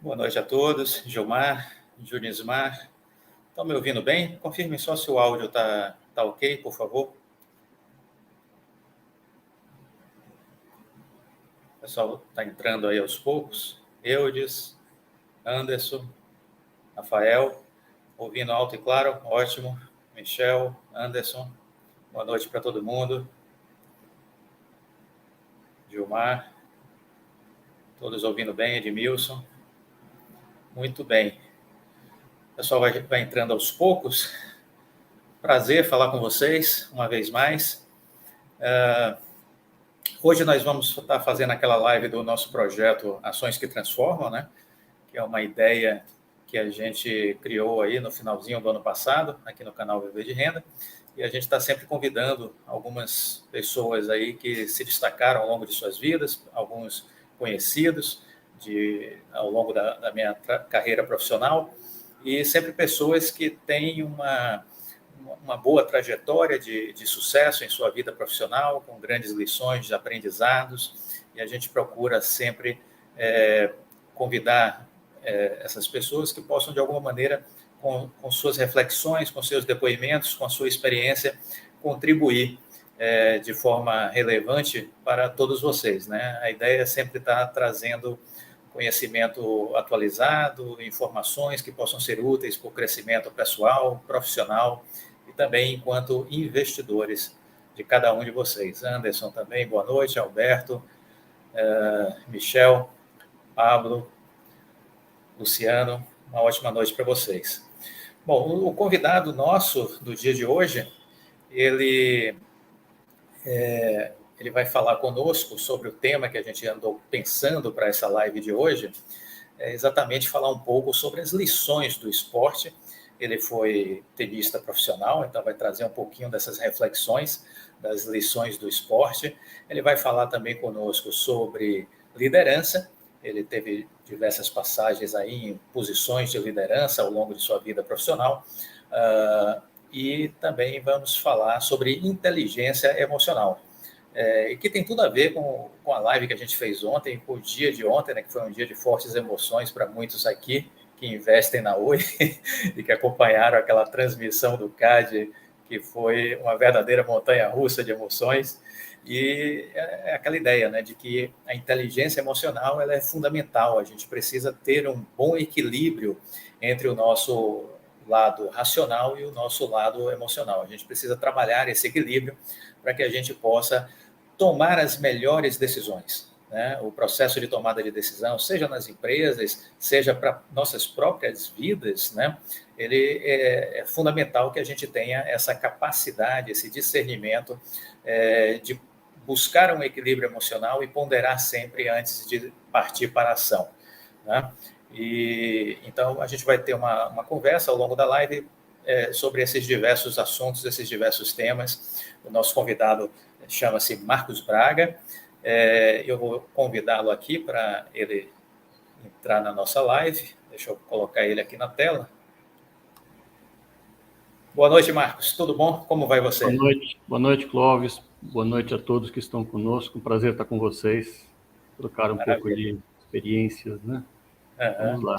Boa noite a todos. Gilmar, Junismar, estão me ouvindo bem? Confirme só se o áudio está ok, por favor. O pessoal está entrando aí aos poucos. Eudes, Anderson, Rafael, ouvindo alto e claro, ótimo. Michel, Anderson, boa noite para todo mundo. Gilmar, todos ouvindo bem, Edmilson. Muito bem. O pessoal vai entrando aos poucos. Prazer falar com vocês, uma vez mais. Hoje nós vamos estar fazendo aquela live do nosso projeto Ações que Transformam, né? Que é uma ideia que a gente criou aí no finalzinho do ano passado, aqui no canal Viver de Renda, e a gente está sempre convidando algumas pessoas aí que se destacaram ao longo de suas vidas, alguns conhecidos ao longo da minha carreira profissional, e sempre pessoas que têm uma boa trajetória de sucesso em sua vida profissional, com grandes lições de aprendizados, e a gente procura sempre convidar essas pessoas que possam, de alguma maneira, com suas reflexões, com seus depoimentos, com a sua experiência, contribuir de forma relevante para todos vocês, né? A ideia é sempre estar trazendo conhecimento atualizado, informações que possam ser úteis para o crescimento pessoal, profissional e também enquanto investidores de cada um de vocês. Anderson também, boa noite. Alberto, Michel, Pablo, Luciano, uma ótima noite para vocês. Bom, o convidado nosso do dia de hoje, ele vai falar conosco sobre o tema que a gente andou pensando para essa live de hoje, exatamente falar um pouco sobre as lições do esporte. Ele foi tenista profissional, então vai trazer um pouquinho dessas reflexões das lições do esporte. Ele vai falar também conosco sobre liderança. Ele teve diversas passagens aí em posições de liderança ao longo de sua vida profissional. E também vamos falar sobre inteligência emocional. E que tem tudo a ver com a live que a gente fez ontem, com o dia de ontem, né, que foi um dia de fortes emoções para muitos aqui que investem na Oi e que acompanharam aquela transmissão do CAD, que foi uma verdadeira montanha-russa de emoções. E é aquela ideia, né, de que a inteligência emocional ela é fundamental. A gente precisa ter um bom equilíbrio entre o nosso lado racional e o nosso lado emocional. A gente precisa trabalhar esse equilíbrio para que a gente possa tomar as melhores decisões, né? O processo de tomada de decisão, seja nas empresas, seja para nossas próprias vidas, né? Ele é fundamental que a gente tenha essa capacidade, esse discernimento de buscar um equilíbrio emocional e ponderar sempre antes de partir para a ação, né? E então a gente vai ter uma conversa ao longo da live sobre esses diversos assuntos, esses diversos temas. O nosso convidado chama-se Marcos Braga. Eu vou convidá-lo aqui para ele entrar na nossa live. Deixa eu colocar ele aqui na tela. Boa noite, Marcos. Tudo bom? Como vai você? Boa noite, Clóvis. Boa noite a todos que estão conosco. Um prazer estar com vocês. Trocar um pouco de experiências, né? Vamos lá.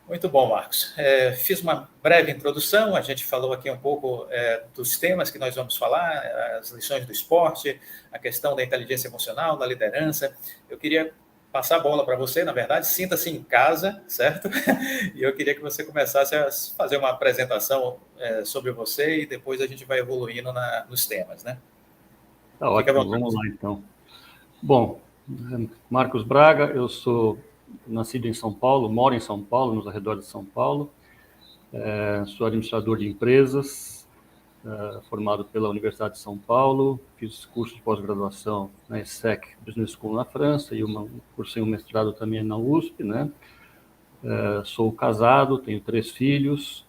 Muito bom, Marcos. Fiz uma breve introdução, a gente falou aqui um pouco dos temas que nós vamos falar, as lições do esporte, a questão da inteligência emocional, da liderança. Eu queria passar a bola para você, na verdade, sinta-se em casa, certo? E eu queria que você começasse a fazer uma apresentação sobre você e depois a gente vai evoluindo nos temas, né? Tá ótimo, vamos lá então. Bom, Marcos Braga, eu sou nascido em São Paulo, moro em São Paulo, nos arredores de São Paulo. Sou administrador de empresas, formado pela Universidade de São Paulo. Fiz curso de pós-graduação na ESSEC Business School na França e cursei um mestrado também na USP, né? Sou casado, tenho 3 filhos,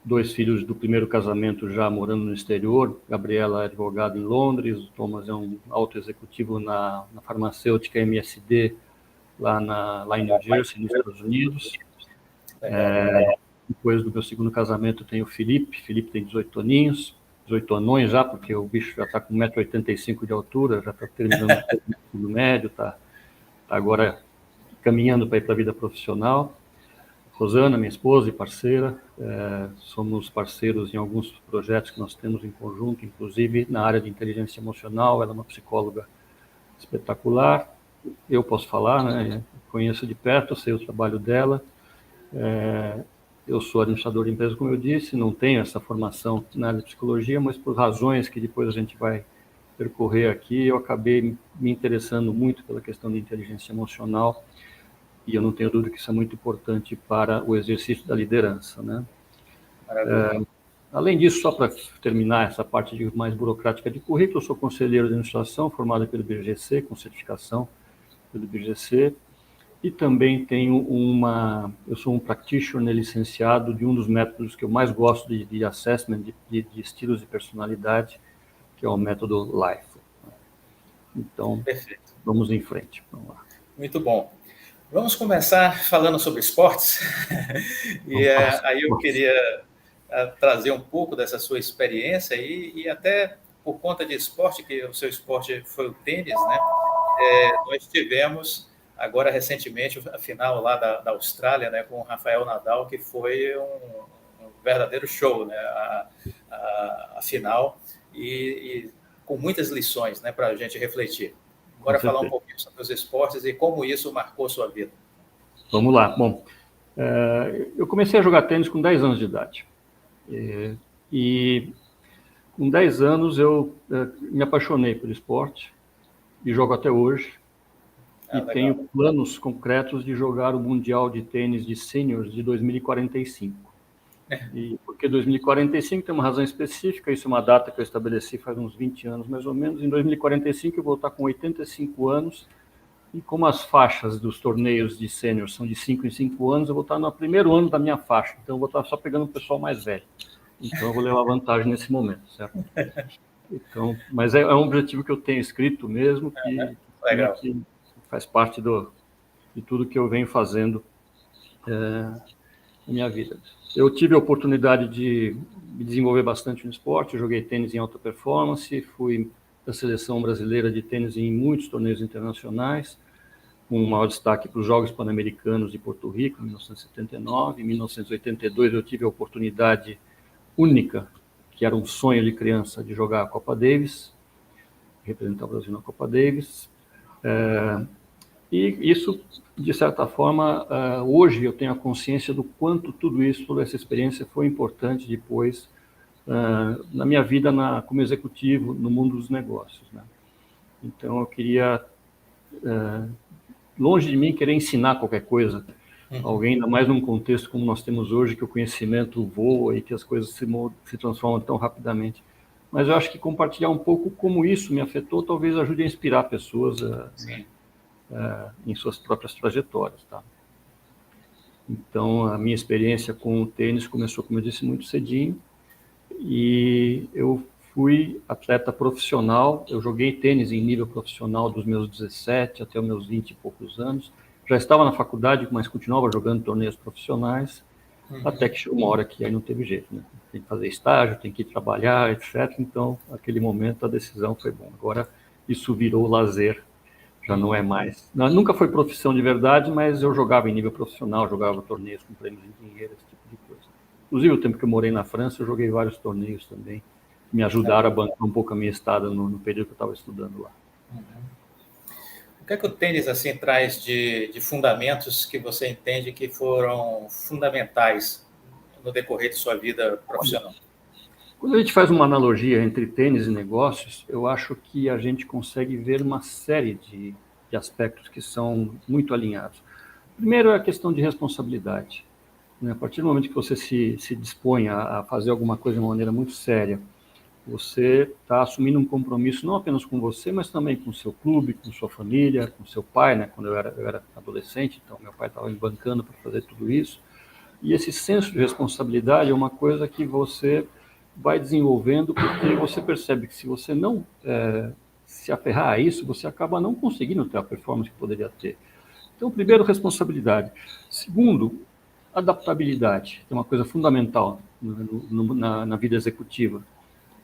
2 filhos do primeiro casamento já morando no exterior. Gabriela é advogada em Londres, o Thomas é um alto executivo na farmacêutica MSD, lá em New Jersey, nos Estados Unidos. Depois do meu segundo casamento, tenho o Felipe. Felipe tem 18 aninhos, 18 anões já, porque o bicho já está com 1,85 m de altura, já está terminando o ensino médio, está agora caminhando para ir para a vida profissional. Rosana, minha esposa e parceira, somos parceiros em alguns projetos que nós temos em conjunto, inclusive na área de inteligência emocional. Ela é uma psicóloga espetacular. Eu posso falar, né? Conheço de perto, sei o trabalho dela. Eu sou administrador de empresa, como eu disse, não tenho essa formação na área de psicologia, mas por razões que depois a gente vai percorrer aqui, eu acabei me interessando muito pela questão de inteligência emocional, e eu não tenho dúvida que isso é muito importante para o exercício da liderança, né? Além disso, só para terminar essa parte mais burocrática de currículo, eu sou conselheiro de administração, formado pelo BGC, com certificação pelo BGC, e também eu sou um practitioner licenciado de um dos métodos que eu mais gosto de assessment, de estilos de personalidade, que é o método LIFE. Então, Perfeito. Vamos em frente. Vamos lá. Muito bom. Vamos começar falando sobre esportes. E aí eu queria trazer um pouco dessa sua experiência e até por conta de esporte, que o seu esporte foi o tênis, né? Nós tivemos agora recentemente a final lá da Austrália, né, com o Rafael Nadal, que foi um verdadeiro show, né? A final e com muitas lições, né, para a gente refletir. Agora falar um pouquinho sobre os esportes e como isso marcou sua vida. Vamos lá. Bom, eu comecei a jogar tênis com 10 anos de idade. E com 10 anos eu me apaixonei pelo esporte e jogo até hoje. E legal. Tenho planos concretos de jogar o Mundial de Tênis de Seniors de 2045. E porque 2045 tem uma razão específica, isso é uma data que eu estabeleci faz uns 20 anos mais ou menos. Em 2045 eu vou estar com 85 anos e como as faixas dos torneios de sênior são de 5 em 5 anos, eu vou estar no primeiro ano da minha faixa, então eu vou estar só pegando o pessoal mais velho. Então eu vou levar vantagem nesse momento, certo? Então, mas é um objetivo que eu tenho escrito mesmo, que faz parte de tudo que eu venho fazendo na minha vida. Eu tive a oportunidade de me desenvolver bastante no esporte, eu joguei tênis em alta performance, fui da seleção brasileira de tênis em muitos torneios internacionais, com maior destaque para os Jogos Pan-Americanos de Porto Rico, em 1979. Em 1982 eu tive a oportunidade única, que era um sonho de criança, de jogar a Copa Davis, representar o Brasil na Copa Davis. E isso, de certa forma, hoje eu tenho a consciência do quanto tudo isso, toda essa experiência foi importante depois na minha vida como executivo no mundo dos negócios, né? Então eu queria, longe de mim querer ensinar qualquer coisa a alguém, ainda mais num contexto como nós temos hoje, que o conhecimento voa e que as coisas se transformam tão rapidamente. Mas eu acho que compartilhar um pouco como isso me afetou talvez ajude a inspirar pessoas em suas próprias trajetórias, tá? Então, a minha experiência com o tênis começou, como eu disse, muito cedinho, e eu fui atleta profissional. Eu joguei tênis em nível profissional dos meus 17 até os meus 20 e poucos anos. Já estava na faculdade, mas continuava jogando torneios profissionais, até que chegou uma hora que aí não teve jeito, né? Tem que fazer estágio, tem que ir trabalhar, etc. Então, naquele momento, a decisão foi bom. Agora, isso virou lazer. Já não é mais. Nunca foi profissão de verdade, mas eu jogava em nível profissional, jogava torneios com prêmios em dinheiro, esse tipo de coisa. Inclusive, o tempo que eu morei na França, eu joguei vários torneios também, que me ajudaram a bancar um pouco a minha estada no período que eu estava estudando lá. O que é que o tênis assim, traz de fundamentos que você entende que foram fundamentais no decorrer de sua vida profissional? Quando a gente faz uma analogia entre tênis e negócios, eu acho que a gente consegue ver uma série de aspectos que são muito alinhados. Primeiro é a questão de responsabilidade, né? A partir do momento que você se dispõe a fazer alguma coisa de uma maneira muito séria, você está assumindo um compromisso não apenas com você, mas também com o seu clube, com sua família, com seu pai, né? Quando eu era adolescente, então meu pai estava me bancando para fazer tudo isso. E esse senso de responsabilidade é uma coisa que você vai desenvolvendo, porque você percebe que se você não se aferrar a isso, você acaba não conseguindo ter a performance que poderia ter. Então, primeiro, responsabilidade. Segundo, adaptabilidade. É uma coisa fundamental na vida executiva.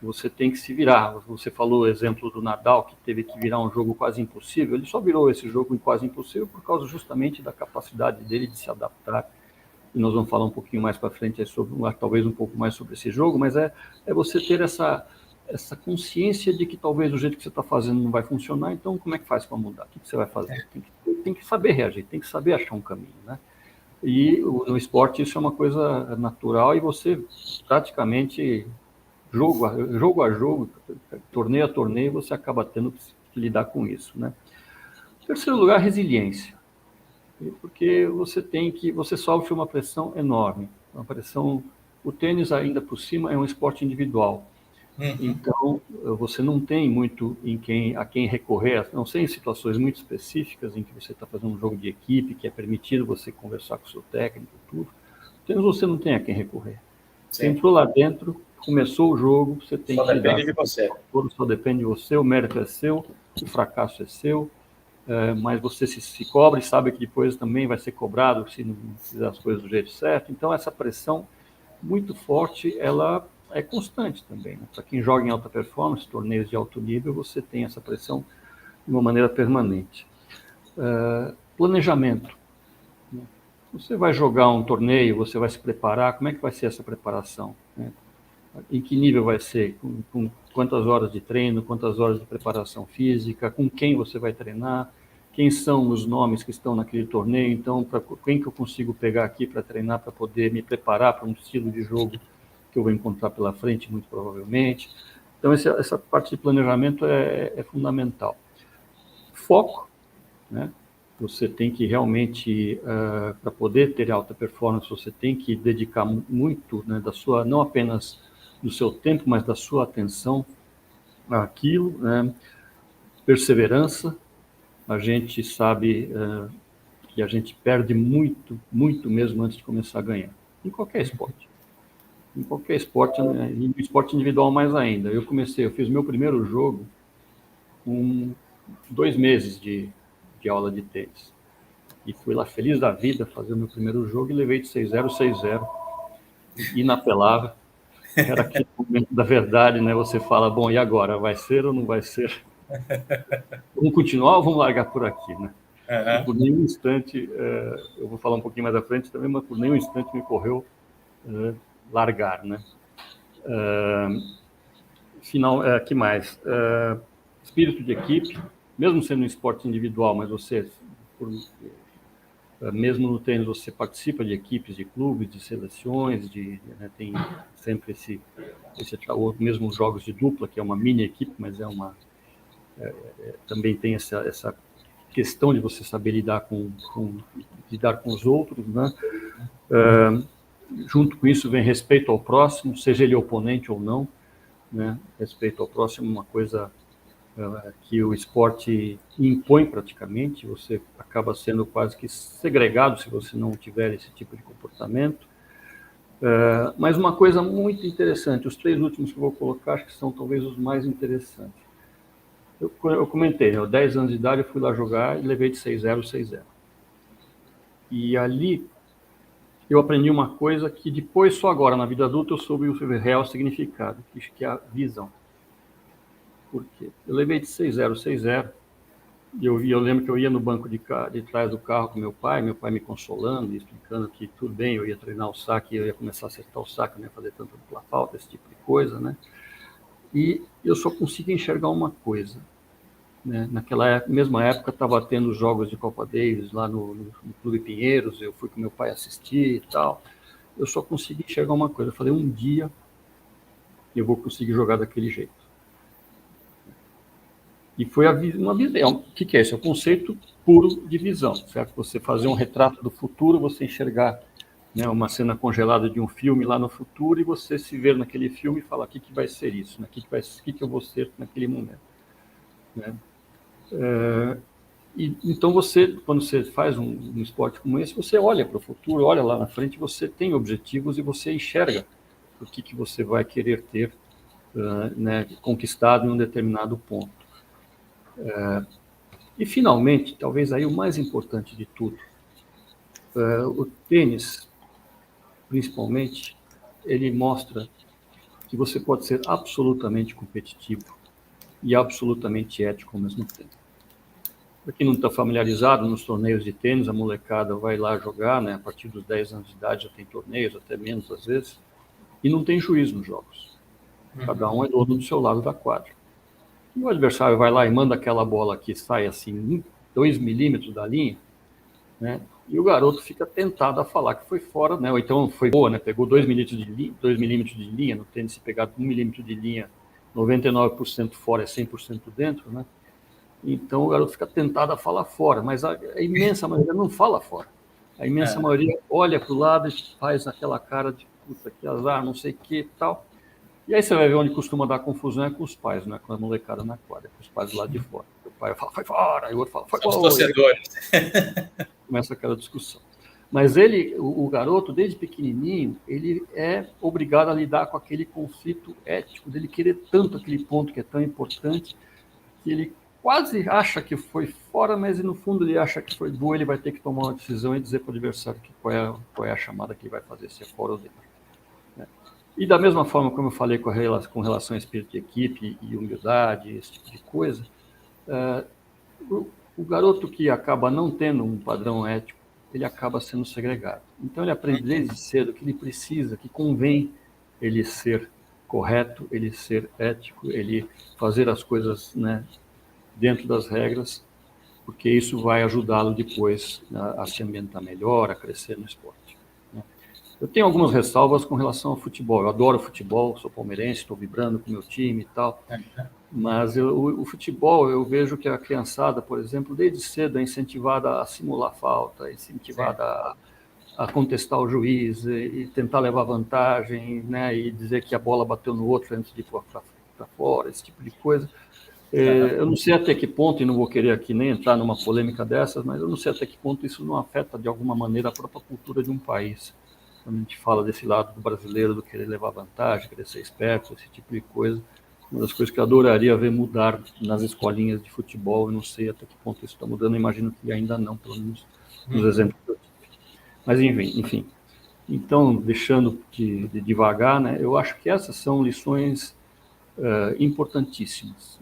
você tem que se virar. Você falou o exemplo do Nadal, que teve que virar um jogo quase impossível. Ele só virou esse jogo em quase impossível por causa justamente da capacidade dele de se adaptar. E nós vamos falar um pouquinho mais para frente sobre, talvez um pouco mais sobre esse jogo, mas é você ter essa consciência de que talvez o jeito que você está fazendo não vai funcionar, então como é que faz para mudar? O que você vai fazer? Tem que saber reagir, tem que saber achar um caminho, né? E no esporte isso é uma coisa natural e você praticamente, jogo a jogo, torneio a torneio, você acaba tendo que lidar com isso, né? Em terceiro lugar, resiliência. Porque você sofre uma pressão enorme, uma pressão. O tênis, ainda por cima, é um esporte individual. Então, você não tem muito a quem recorrer, a não ser em situações muito específicas em que você está fazendo um jogo de equipe, que é permitido você conversar com o seu técnico e tudo. Então, você não tem a quem recorrer. Você entrou lá dentro, começou o jogo, você tem que lidar. Só depende de você. Só depende de você, o mérito é seu, o fracasso é seu, mas você se cobra e sabe que depois também vai ser cobrado se não fizer as coisas do jeito certo. Então, essa pressão muito forte, ela é constante também, né? Para quem joga em alta performance, torneios de alto nível, você tem essa pressão de uma maneira permanente. Planejamento. Você vai jogar um torneio, você vai se preparar, como é que vai ser essa preparação, né? Em que nível vai ser, com quantas horas de treino, quantas horas de preparação física, com quem você vai treinar, quem são os nomes que estão naquele torneio, então quem que eu consigo pegar aqui para treinar, para poder me preparar para um estilo de jogo que eu vou encontrar pela frente, muito provavelmente. Então, essa parte de planejamento é fundamental. Foco, né? Você tem que realmente, para poder ter alta performance, você tem que dedicar muito, né, não apenas do seu tempo, mas da sua atenção àquilo, né? Perseverança. A gente sabe que a gente perde muito, muito mesmo antes de começar a ganhar. Em qualquer esporte. Em qualquer esporte, né? E no esporte individual mais ainda. Eu fiz meu primeiro jogo com 2 meses de aula de tênis. E fui lá feliz da vida fazer o meu primeiro jogo e levei de 6-0, 6-0. Inapelável. Era aquele momento da verdade, né? Você fala, bom, e agora? Vai ser ou não vai ser? Vamos continuar ou vamos largar por aqui, né? E por nenhum instante, eu vou falar um pouquinho mais à frente também, mas por nenhum instante me correu largar, né? Que mais? Espírito de equipe, mesmo sendo um esporte individual, mas você, mesmo no tênis, você participa de equipes, de clubes, de seleções, né, tem sempre mesmo jogos de dupla, que é uma mini equipe, mas também tem essa questão de você saber lidar com os outros, né? Junto com isso vem respeito ao próximo, seja ele oponente ou não, né? Respeito ao próximo é uma coisa que o esporte impõe praticamente, você acaba sendo quase que segregado se você não tiver esse tipo de comportamento. Mas uma coisa muito interessante, os 3 últimos que eu vou colocar, acho que são talvez os mais interessantes. Eu comentei, né, aos 10 anos de idade eu fui lá jogar e levei de 6-0, 6-0. E ali eu aprendi uma coisa que depois, só agora, na vida adulta, eu soube o real significado, que é a visão. Por quê? Eu levei de 6-0, 6-0, e eu lembro que eu ia no banco de trás do carro com meu pai me consolando, me explicando que tudo bem, eu ia treinar o saque, eu ia começar a acertar o saque, não ia fazer tanta dupla falta, esse tipo de coisa, né? E eu só consegui enxergar uma coisa, né? Naquela mesma época estava tendo os jogos de Copa Davis lá no Clube Pinheiros, eu fui com meu pai assistir e tal. Eu só consegui enxergar uma coisa, eu falei, um dia eu vou conseguir jogar daquele jeito. E foi uma visão. O que é isso? É o conceito puro de visão, certo? Você fazer um retrato do futuro, você enxergar, né, uma cena congelada de um filme lá no futuro e você se ver naquele filme e falar o que vai ser isso, né? O que eu vou ser naquele momento, né? Então quando você faz um esporte como esse, você olha para o futuro, olha lá na frente, você tem objetivos e você enxerga o que você vai querer ter, né, conquistado em um determinado ponto. E finalmente, talvez aí o mais importante de tudo, o tênis, principalmente, ele mostra que você pode ser absolutamente competitivo e absolutamente ético ao mesmo tempo. Para quem não está familiarizado, nos torneios de tênis, a molecada vai lá jogar, né? A partir dos 10 anos de idade já tem torneios, até menos às vezes, e não tem juiz nos jogos. Cada um é dono do seu lado da quadra. E o adversário vai lá e manda aquela bola que sai assim, 2 milímetros da linha, né? E o garoto fica tentado a falar que foi fora, né? Ou então foi boa, né? Pegou 2 milímetros de linha, no tênis se pegar 1 milímetro de linha, 99% fora é 100% dentro, né? Então o garoto fica tentado a falar fora, mas a imensa maioria não fala fora. A imensa maioria olha para o lado e faz aquela cara de puta, que azar, não sei o que e tal. E aí você vai ver onde costuma dar confusão é com os pais, não é com a molecada na quadra, com os pais do lado de fora. O pai fala, vai fora, e o outro fala, vai fora. Os torcedores. Começa aquela discussão. Mas ele, o garoto, desde pequenininho, ele é obrigado a lidar com aquele conflito ético, dele querer tanto aquele ponto que é tão importante, que ele quase acha que foi fora, mas no fundo ele acha que foi boa, ele vai ter que tomar uma decisão e dizer para o adversário qual é a chamada que ele vai fazer, se é fora ou dentro. E da mesma forma, como eu falei com relação a espírito de equipe e humildade, esse tipo de coisa, o garoto que acaba não tendo um padrão ético, ele acaba sendo segregado. Então ele aprende desde cedo que ele precisa, que convém ele ser correto, ele ser ético, ele fazer as coisas, né, dentro das regras, porque isso vai ajudá-lo depois a se ambientar melhor, a crescer no esporte. Eu tenho algumas ressalvas com relação ao futebol. Eu adoro futebol, sou palmeirense, estou vibrando com o meu time e tal. Mas o futebol, eu vejo que a criançada, por exemplo, desde cedo é incentivada a simular falta, é incentivada a contestar o juiz e tentar levar vantagem, né, e dizer que a bola bateu no outro antes de ir para fora, esse tipo de coisa. Eu não sei até que ponto, e não vou querer aqui nem entrar numa polêmica dessas, mas eu não sei até que ponto isso não afeta de alguma maneira a própria cultura de um país. Quando a gente fala desse lado do brasileiro, do querer levar vantagem, querer ser esperto, esse tipo de coisa, uma das coisas que eu adoraria ver mudar nas escolinhas de futebol, eu não sei até que ponto isso está mudando, imagino que ainda não, pelo menos nos exemplos que eu tive. Mas enfim. Então, deixando de devagar, né, eu acho que essas são lições importantíssimas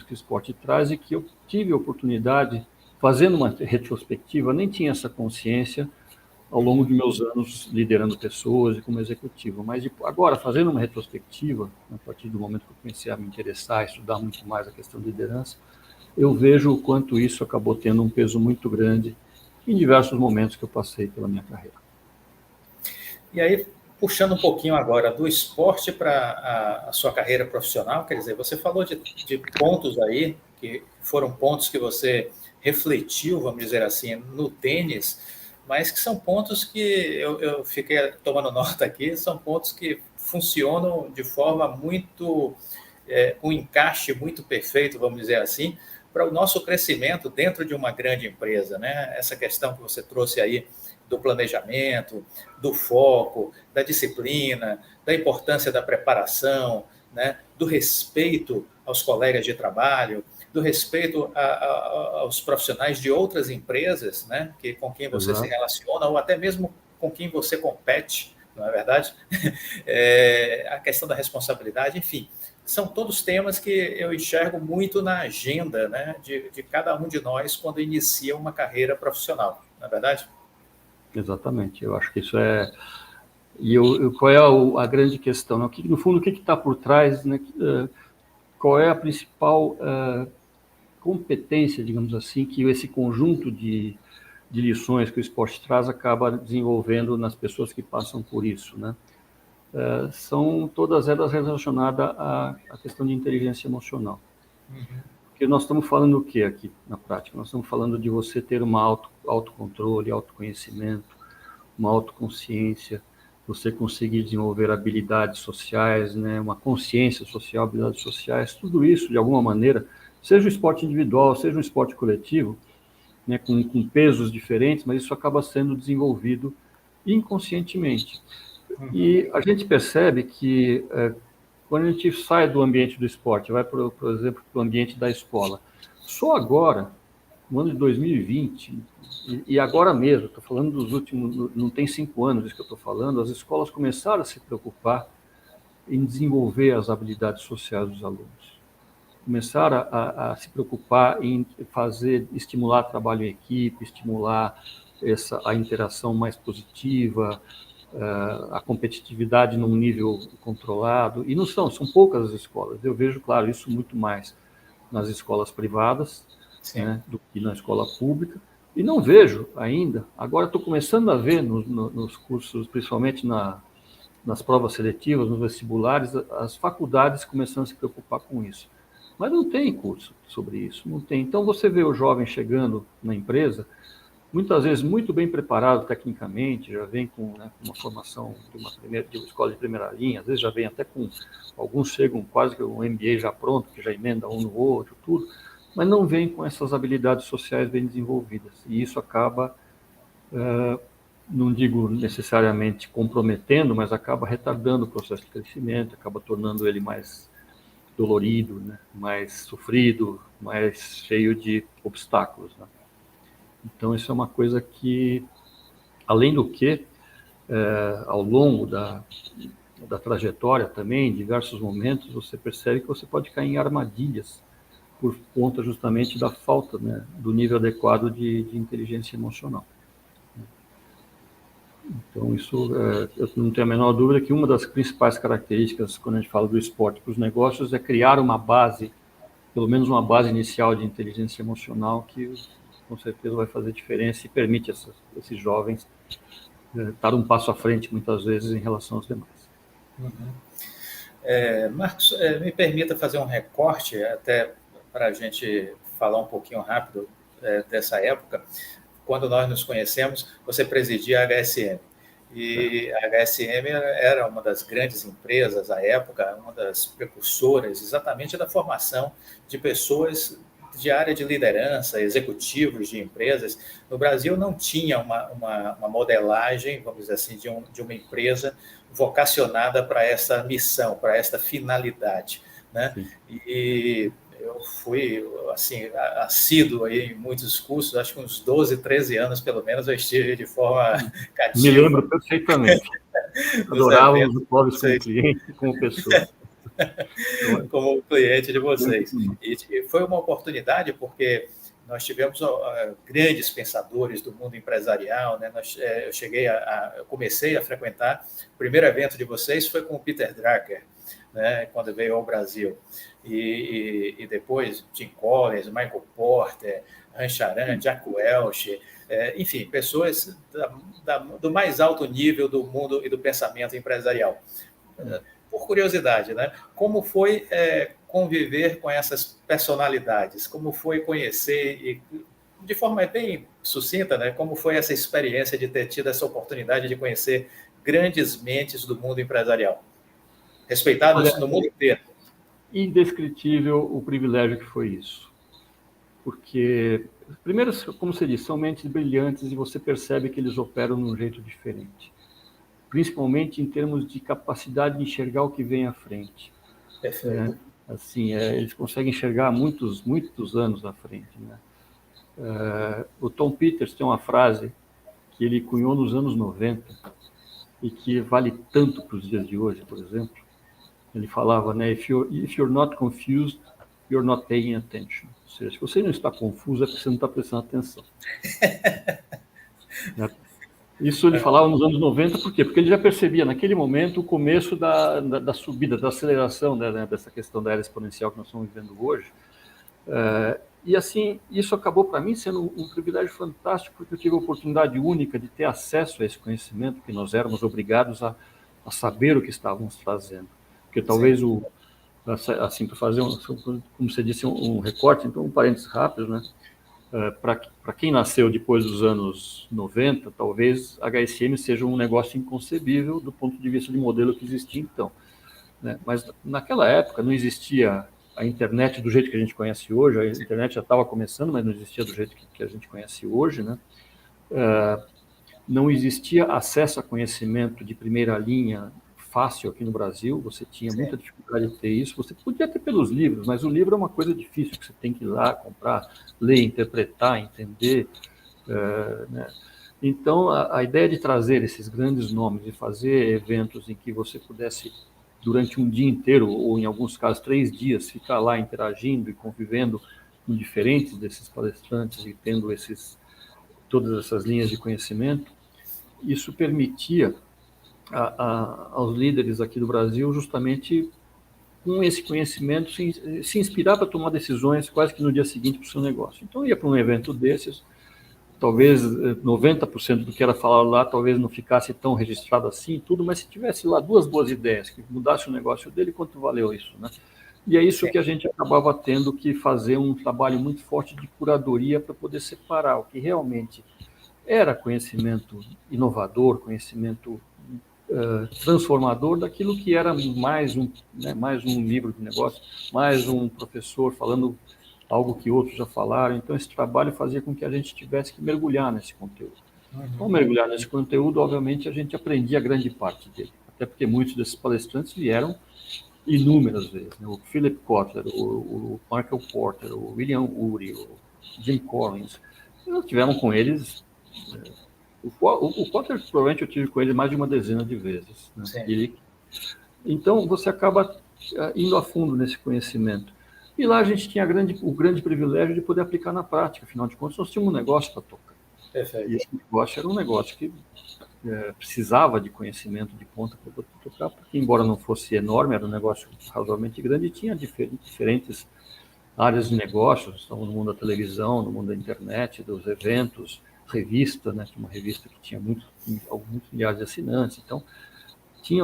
que o esporte traz e que eu tive a oportunidade, fazendo uma retrospectiva, nem tinha essa consciência, ao longo de meus anos liderando pessoas e como executivo. Mas agora, fazendo uma retrospectiva, a partir do momento que eu comecei a me interessar, a estudar muito mais a questão de liderança, eu vejo o quanto isso acabou tendo um peso muito grande em diversos momentos que eu passei pela minha carreira. E aí, puxando um pouquinho agora do esporte para a sua carreira profissional, quer dizer, você falou de pontos aí, que foram pontos que você refletiu, vamos dizer assim, no tênis, mas que são pontos que eu fiquei tomando nota aqui, são pontos que funcionam de forma muito, um encaixe muito perfeito, vamos dizer assim, para o nosso crescimento dentro de uma grande empresa, né? Essa questão que você trouxe aí do planejamento, do foco, da disciplina, da importância da preparação, né? Do respeito aos colegas de trabalho, do respeito aos profissionais de outras empresas, né, com quem você se relaciona, ou até mesmo com quem você compete, não é verdade? A questão da responsabilidade, enfim, são todos temas que eu enxergo muito na agenda, né, de cada um de nós quando inicia uma carreira profissional, não é verdade? Exatamente, eu acho que isso é... E qual é a grande questão? Né? No fundo, o que está por trás, né? Qual é a principal competência, digamos assim, que esse conjunto de lições que o esporte traz acaba desenvolvendo nas pessoas que passam por isso, né? São todas elas relacionadas à questão de inteligência emocional. Porque nós estamos falando o que aqui na prática? Nós estamos falando de você ter uma autocontrole, autoconhecimento, uma autoconsciência, você conseguir desenvolver habilidades sociais, né? Uma consciência social, habilidades sociais, tudo isso, de alguma maneira, seja um esporte individual, seja um esporte coletivo, né, com pesos diferentes, mas isso acaba sendo desenvolvido inconscientemente. E a gente percebe que quando a gente sai do ambiente do esporte, vai, por exemplo, para o ambiente da escola, só agora, no ano de 2020, e agora mesmo, estou falando dos últimos, não tem 5 anos isso que eu estou falando, as escolas começaram a se preocupar em desenvolver as habilidades sociais dos alunos. Começar a se preocupar em estimular trabalho em equipe, estimular a interação mais positiva, a competitividade num nível controlado. E não são poucas as escolas. Eu vejo, claro, isso muito mais nas escolas privadas, né, do que na escola pública. E não vejo ainda, agora estou começando a ver nos cursos, principalmente nas provas seletivas, nos vestibulares, as faculdades começando a se preocupar com isso. Mas não tem curso sobre isso, não tem. Então você vê o jovem chegando na empresa, muitas vezes muito bem preparado tecnicamente, já vem com, né, uma formação de uma escola de primeira linha, às vezes já vem até com, alguns chegam quase que um MBA já pronto, que já emenda um no outro, tudo, mas não vem com essas habilidades sociais bem desenvolvidas. E isso acaba, não digo necessariamente comprometendo, mas acaba retardando o processo de crescimento, acaba tornando ele mais dolorido, né, mais sofrido, mais cheio de obstáculos, né? Então, isso é uma coisa que, além do que, ao longo da trajetória também, em diversos momentos, você percebe que você pode cair em armadilhas por conta justamente da falta, né, do nível adequado de inteligência emocional. Então, isso, eu não tenho a menor dúvida que uma das principais características, quando a gente fala do esporte para os negócios, é criar uma base, pelo menos uma base inicial de inteligência emocional que com certeza vai fazer diferença e permite esses jovens estar um passo à frente, muitas vezes, em relação aos demais. Marcos, me permita fazer um recorte, até para a gente falar um pouquinho rápido dessa época. Quando nós nos conhecemos, você presidia a HSM. E a HSM era uma das grandes empresas à época, uma das precursoras exatamente da formação de pessoas de área de liderança, executivos de empresas. No Brasil não tinha uma modelagem, vamos dizer assim, de uma empresa vocacionada para essa missão, para essa finalidade, né? E eu fui, assim, assíduo aí em muitos cursos, acho que uns 12, 13 anos, pelo menos, eu estive de forma cativa. Me lembro perfeitamente. Adorávamos o Clóvis como cliente e como pessoa. Como cliente de vocês. E foi uma oportunidade porque nós tivemos grandes pensadores do mundo empresarial, né? Eu comecei a frequentar, o primeiro evento de vocês foi com o Peter Drucker, né, quando veio ao Brasil. E depois Jim Collins, Michael Porter, Han Charan, Jack Welch, enfim, pessoas do mais alto nível do mundo e do pensamento empresarial. Por curiosidade, né, como foi conviver com essas personalidades? Como foi conhecer, e de forma bem sucinta, né, como foi essa experiência de ter tido essa oportunidade de conhecer grandes mentes do mundo empresarial, respeitados no mundo inteiro? Indescritível o privilégio que foi isso. Porque, primeiro, como você disse, são mentes brilhantes e você percebe que eles operam de um jeito diferente. Principalmente em termos de capacidade de enxergar o que vem à frente. Perfeito. Assim, eles conseguem enxergar muitos anos à frente, né? O Tom Peters tem uma frase que ele cunhou nos anos 90 e que vale tanto para os dias de hoje, por exemplo. Ele falava, né, if you're not confused, you're not paying attention. Ou seja, se você não está confuso, é porque você não está prestando atenção. Isso ele falava nos anos 90, por quê? Porque ele já percebia naquele momento o começo da subida, da aceleração, né, dessa questão da era exponencial que nós estamos vivendo hoje. E assim, isso acabou para mim sendo um privilégio fantástico, porque eu tive a oportunidade única de ter acesso a esse conhecimento, que nós éramos obrigados a saber o que estávamos fazendo. Porque talvez assim, para fazer, como você disse, um recorte, então um parênteses rápido, né? Para quem nasceu depois dos anos 90, talvez a HSM seja um negócio inconcebível do ponto de vista de modelo que existia então, né? Mas naquela época não existia a internet do jeito que a gente conhece hoje, a internet já estava começando, mas não existia do jeito que a gente conhece hoje, né? Não existia acesso a conhecimento de primeira linha fácil aqui no Brasil, você tinha muita dificuldade de ter isso, você podia ter pelos livros, mas o livro é uma coisa difícil, que você tem que ir lá, comprar, ler, interpretar, entender, né? Então, a ideia de trazer esses grandes nomes e fazer eventos em que você pudesse durante um dia inteiro, ou em alguns casos 3 dias, ficar lá interagindo e convivendo com diferentes desses palestrantes e tendo todas essas linhas de conhecimento, isso permitia aos líderes aqui do Brasil justamente com esse conhecimento se inspirar para tomar decisões quase que no dia seguinte para o seu negócio. Então ia para um evento desses, talvez 90% do que era falado lá talvez não ficasse tão registrado assim, tudo, mas se tivesse lá 2 boas ideias que mudasse o negócio dele, quanto valeu isso, né? E é isso que a gente acabava tendo que fazer um trabalho muito forte de curadoria para poder separar o que realmente era conhecimento inovador, conhecimento transformador, daquilo que era mais um livro de negócio, mais um professor falando algo que outros já falaram. Então, esse trabalho fazia com que a gente tivesse que mergulhar nesse conteúdo. Ao mergulhar nesse conteúdo, obviamente, a gente aprendia grande parte dele, até porque muitos desses palestrantes vieram inúmeras vezes, né? O Philip Kotler, o Michael Porter, o William Ury, o Jim Collins, nós tivemos com eles... O Kotler, provavelmente, eu tive com ele mais de uma dezena de vezes, né? Então, você acaba indo a fundo nesse conhecimento. E lá a gente tinha o grande privilégio de poder aplicar na prática. Afinal de contas, nós tínhamos um negócio para tocar. Perfeito. E esse negócio era um negócio que precisava de conhecimento de ponta para poder tocar, porque, embora não fosse enorme, era um negócio razoavelmente grande e tinha diferentes áreas de negócios. Estamos no mundo da televisão, no mundo da internet, dos eventos, revista, né? Tinha uma revista que tinha muitos milhares de assinantes. Então,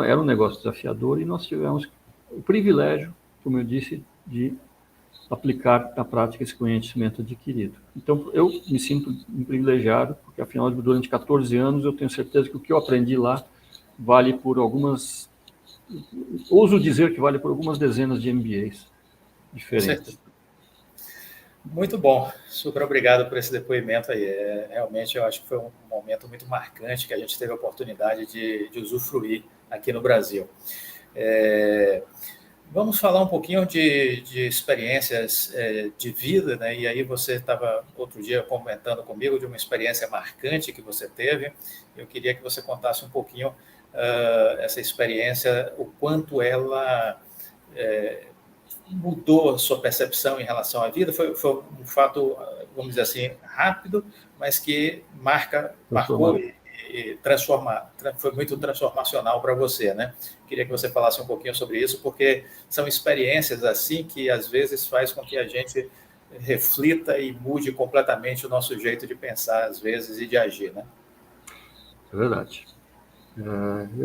era um negócio desafiador e nós tivemos o privilégio, como eu disse, de aplicar na prática esse conhecimento adquirido. Então, eu me sinto privilegiado, porque, afinal, durante 14 anos, eu tenho certeza que o que eu aprendi lá vale por ouso dizer que vale por algumas dezenas de MBAs diferentes. Muito bom, super obrigado por esse depoimento aí. Realmente, eu acho que foi um momento muito marcante que a gente teve a oportunidade de usufruir aqui no Brasil. Vamos falar um pouquinho de experiências de vida, né? E aí você estava outro dia comentando comigo de uma experiência marcante que você teve. Eu queria que você contasse um pouquinho essa experiência, o quanto ela mudou a sua percepção em relação à vida. Foi um fato, vamos dizer assim, rápido, mas que marcou e foi muito transformacional para você, né? Queria que você falasse um pouquinho sobre isso, porque são experiências assim que às vezes faz com que a gente reflita e mude completamente o nosso jeito de pensar às vezes e de agir, né? É verdade.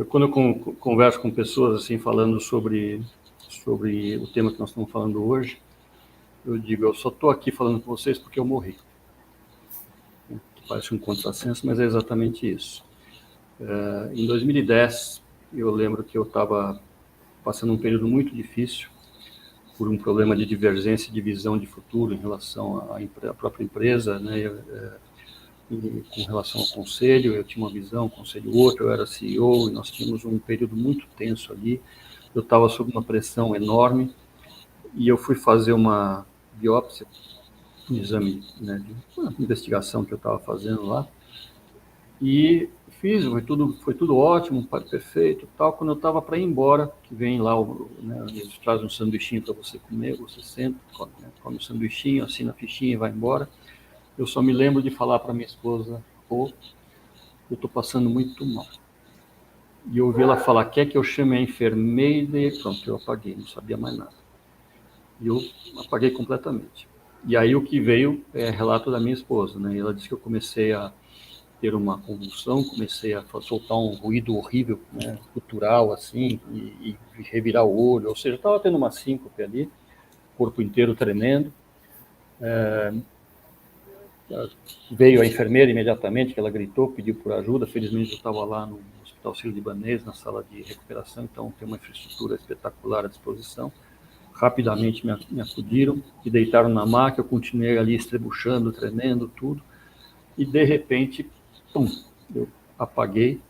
Quando eu converso com pessoas assim falando sobre o tema que nós estamos falando hoje, eu digo, eu só estou aqui falando com vocês porque eu morri. Parece um contrassenso, mas é exatamente isso. Em 2010, eu lembro que eu estava passando um período muito difícil por um problema de divergência de visão de futuro em relação à própria empresa, né? E com relação ao conselho, eu tinha uma visão, o conselho outro, eu era CEO, e nós tínhamos um período muito tenso ali. Eu estava sob uma pressão enorme e eu fui fazer uma biópsia, um exame, né, de uma investigação que eu estava fazendo lá, e foi tudo ótimo, perfeito, tal. Quando eu estava para ir embora, que vem lá, né, eles trazem um sanduichinho para você comer, você senta, come o sanduichinho, assina a fichinha e vai embora. Eu só me lembro de falar para minha esposa, eu estou passando muito mal. E eu ouvi ela falar, quer que eu chame a enfermeira? E pronto, eu apaguei, não sabia mais nada. E eu apaguei completamente. E aí o que veio é relato da minha esposa, né? Ela disse que eu comecei a ter uma convulsão, comecei a soltar um ruído horrível, né, gutural, assim, e revirar o olho. Ou seja, estava tendo uma síncope ali, corpo inteiro tremendo. Veio a enfermeira imediatamente, que ela gritou, pediu por ajuda. Felizmente eu estava lá no Hospital Sírio-Libanês, na sala de recuperação, então tem uma infraestrutura espetacular à disposição. Rapidamente me acudiram, me deitaram na maca, eu continuei ali estrebuchando, tremendo, tudo. E de repente, pum, eu apaguei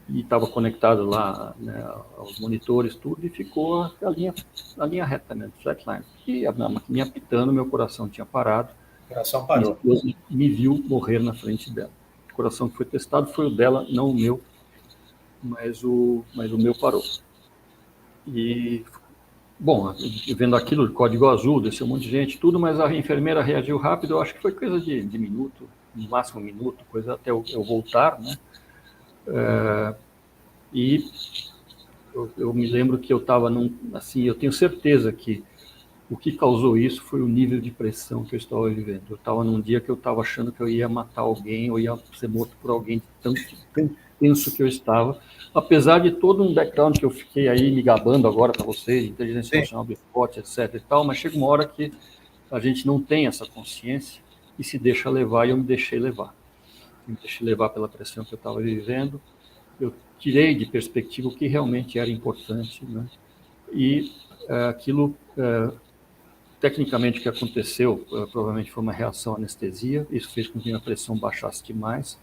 e estava conectado lá, né, aos monitores, tudo, e ficou a linha reta, né, flatline. E a maquininha apitando, meu coração tinha parado. O coração parou. Minha esposa me viu morrer na frente dela. O coração que foi testado foi o dela, não o meu, mas o meu parou. E, bom, vendo aquilo, código azul, desceu um monte de gente, tudo, mas a enfermeira reagiu rápido, eu acho que foi coisa de minuto, no máximo um minuto, coisa até eu voltar, né? E eu me lembro que eu estava assim, eu tenho certeza que o que causou isso foi o nível de pressão que eu estava vivendo. Eu estava num dia que eu estava achando que eu ia matar alguém, ou ia ser morto por alguém, tão tenso que eu estava. Apesar de todo um background que eu fiquei aí me gabando agora para vocês, inteligência emocional do esporte, etc. e tal, mas chega uma hora que a gente não tem essa consciência e se deixa levar, e eu me deixei levar. Me deixei levar pela pressão que eu estava vivendo. Eu tirei de perspectiva o que realmente era importante, né? E aquilo... Tecnicamente, o que aconteceu provavelmente foi uma reação à anestesia. Isso fez com que a minha pressão baixasse demais.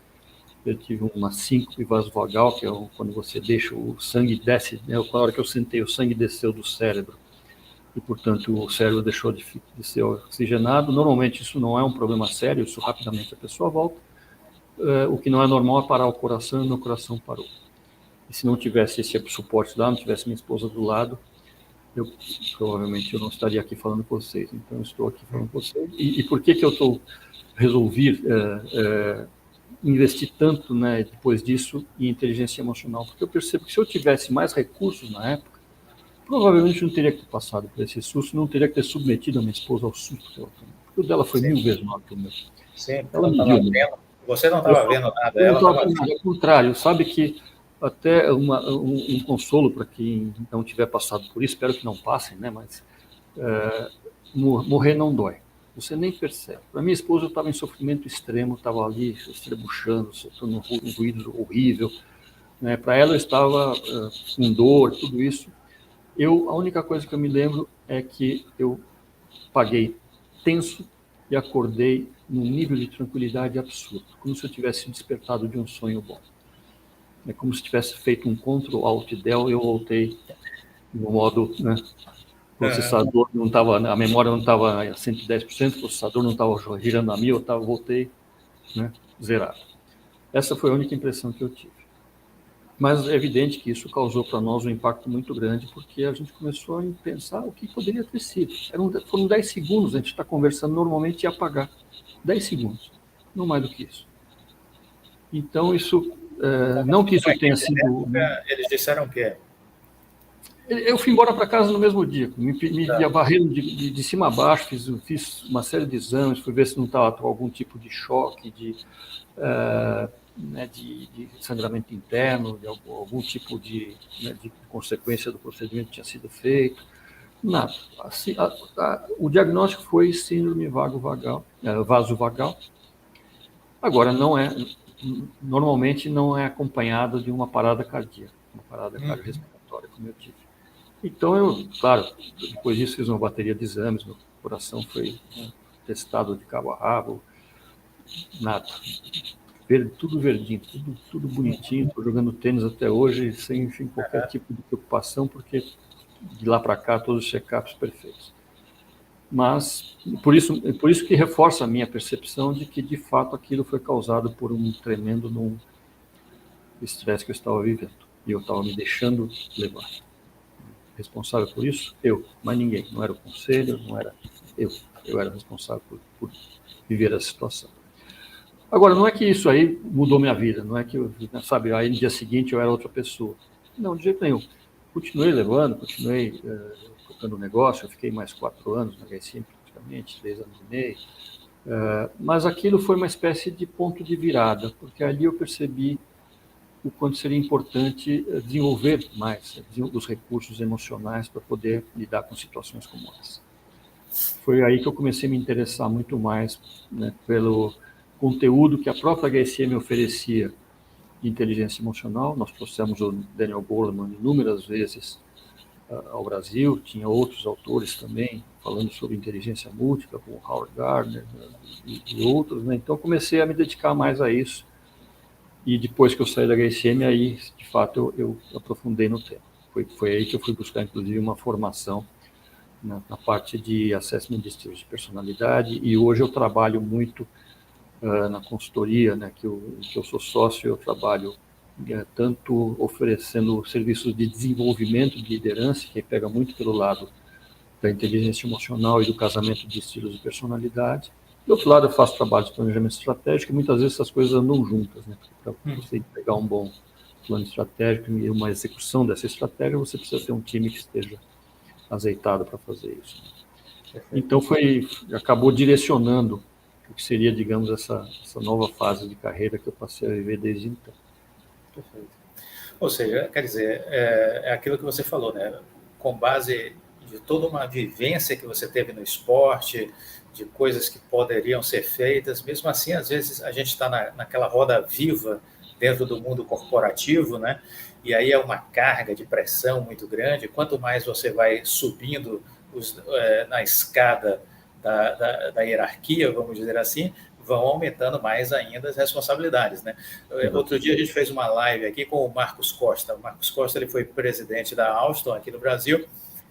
Eu tive uma síncope vasovagal, que é quando você deixa o sangue desce, né? Na hora que eu sentei, o sangue desceu do cérebro e, portanto, o cérebro deixou de ser oxigenado. Normalmente isso não é um problema sério, isso rapidamente a pessoa volta. O que não é normal é parar o coração, e meu coração parou. E se não tivesse esse suporte lá, não tivesse minha esposa do lado, provavelmente eu não estaria aqui falando com vocês. Então, eu estou aqui falando com vocês. E por que eu resolvi investir tanto, né, depois disso, em inteligência emocional? Porque eu percebo que se eu tivesse mais recursos na época, provavelmente eu não teria que ter passado por esse susto, não teria que ter submetido a minha esposa ao susto que ela tomou. Porque o dela foi 1000 vezes maior que o meu. Sim, ela me viu. Você não estava vendo nada, ela estava vendo nada. Ao contrário, sabe que até um consolo para quem não tiver passado por isso, espero que não passem, né? Mas morrer não dói. Você nem percebe. Para minha esposa, eu estava em sofrimento extremo, estava ali estrebuchando, soltando um ruído horrível. Né? Para ela, eu estava com dor, tudo isso. A única coisa que eu me lembro é que eu paguei tenso e acordei num nível de tranquilidade absurdo, como se eu tivesse despertado de um sonho bom. É como se tivesse feito um Ctrl Alt Del e eu voltei no modo, né, processador não estava, a memória não estava a 110%, o processador não estava girando a 1000, eu voltei, né, zerado. Essa foi a única impressão que eu tive. Mas é evidente que isso causou para nós um impacto muito grande, porque a gente começou a pensar o que poderia ter sido. Foram 10 segundos, a gente está conversando normalmente e apagar. 10 segundos, não mais do que isso. Então, isso, não que isso tenha sido... Eles disseram o quê? Eu fui embora para casa no mesmo dia, me varreram de cima a baixo, fiz uma série de exames, fui ver se não estava algum tipo de choque, né, de sangramento interno, de algum tipo de consequência do procedimento que tinha sido feito. Nada. Assim, o diagnóstico foi síndrome vasovagal. Agora, normalmente não é acompanhado de uma parada cardíaca, uma parada cardiorrespiratória, como eu tive. Então, claro, depois disso fiz uma bateria de exames, meu coração foi testado de cabo a rabo, nada. Tudo verdinho, tudo bonitinho, estou jogando tênis até hoje, sem qualquer tipo de preocupação, porque de lá para cá todos os check-ups perfeitos. Mas, por isso que reforça a minha percepção de que, de fato, aquilo foi causado por um tremendo estresse que eu estava vivendo. E eu estava me deixando levar. Responsável por isso? Eu, mas ninguém. Não era o conselho, não era eu. Eu era responsável por viver essa situação. Agora, não é que isso aí mudou minha vida, não é que, sabe, aí no dia seguinte eu era outra pessoa. Não, de jeito nenhum. Continuei levando, continuei tocando o negócio, eu fiquei mais 4 anos na HSM, praticamente, 3 anos e meio. Mas aquilo foi uma espécie de ponto de virada, porque ali eu percebi o quanto seria importante desenvolver mais os recursos emocionais para poder lidar com situações como essa. Foi aí que eu comecei a me interessar muito mais, né, pelo conteúdo que a própria HSM oferecia de inteligência emocional. Nós trouxemos o Daniel Goleman inúmeras vezes ao Brasil, tinha outros autores também falando sobre inteligência múltipla, como Howard Gardner e outros, né? Então comecei a me dedicar mais a isso. E depois que eu saí da HSM, aí, de fato, eu aprofundei no tema. Foi aí que eu fui buscar, inclusive, uma formação na parte de assessment de estilos de personalidade, e hoje eu trabalho muito na consultoria, né, que eu sou sócio, eu trabalho tanto oferecendo serviços de desenvolvimento de liderança, que pega muito pelo lado da inteligência emocional e do casamento de estilos de personalidade. Do outro lado, eu faço trabalho de planejamento estratégico, e muitas vezes essas coisas andam juntas, né? Para você pegar um bom plano estratégico e uma execução dessa estratégia, você precisa ter um time que esteja azeitado para fazer isso. Então, acabou direcionando o que seria, digamos, essa nova fase de carreira que eu passei a viver desde então. Perfeito. Ou seja, quer dizer, é aquilo que você falou, né? Com base de toda uma vivência que você teve no esporte, de coisas que poderiam ser feitas, mesmo assim, às vezes a gente está naquela roda viva dentro do mundo corporativo, né? E aí é uma carga de pressão muito grande. Quanto mais você vai subindo na escada da hierarquia, vamos dizer assim, vão aumentando mais ainda as responsabilidades, né? Outro dia a gente fez uma live aqui com o Marcos Costa. O Marcos Costa, ele foi presidente da Alstom aqui no Brasil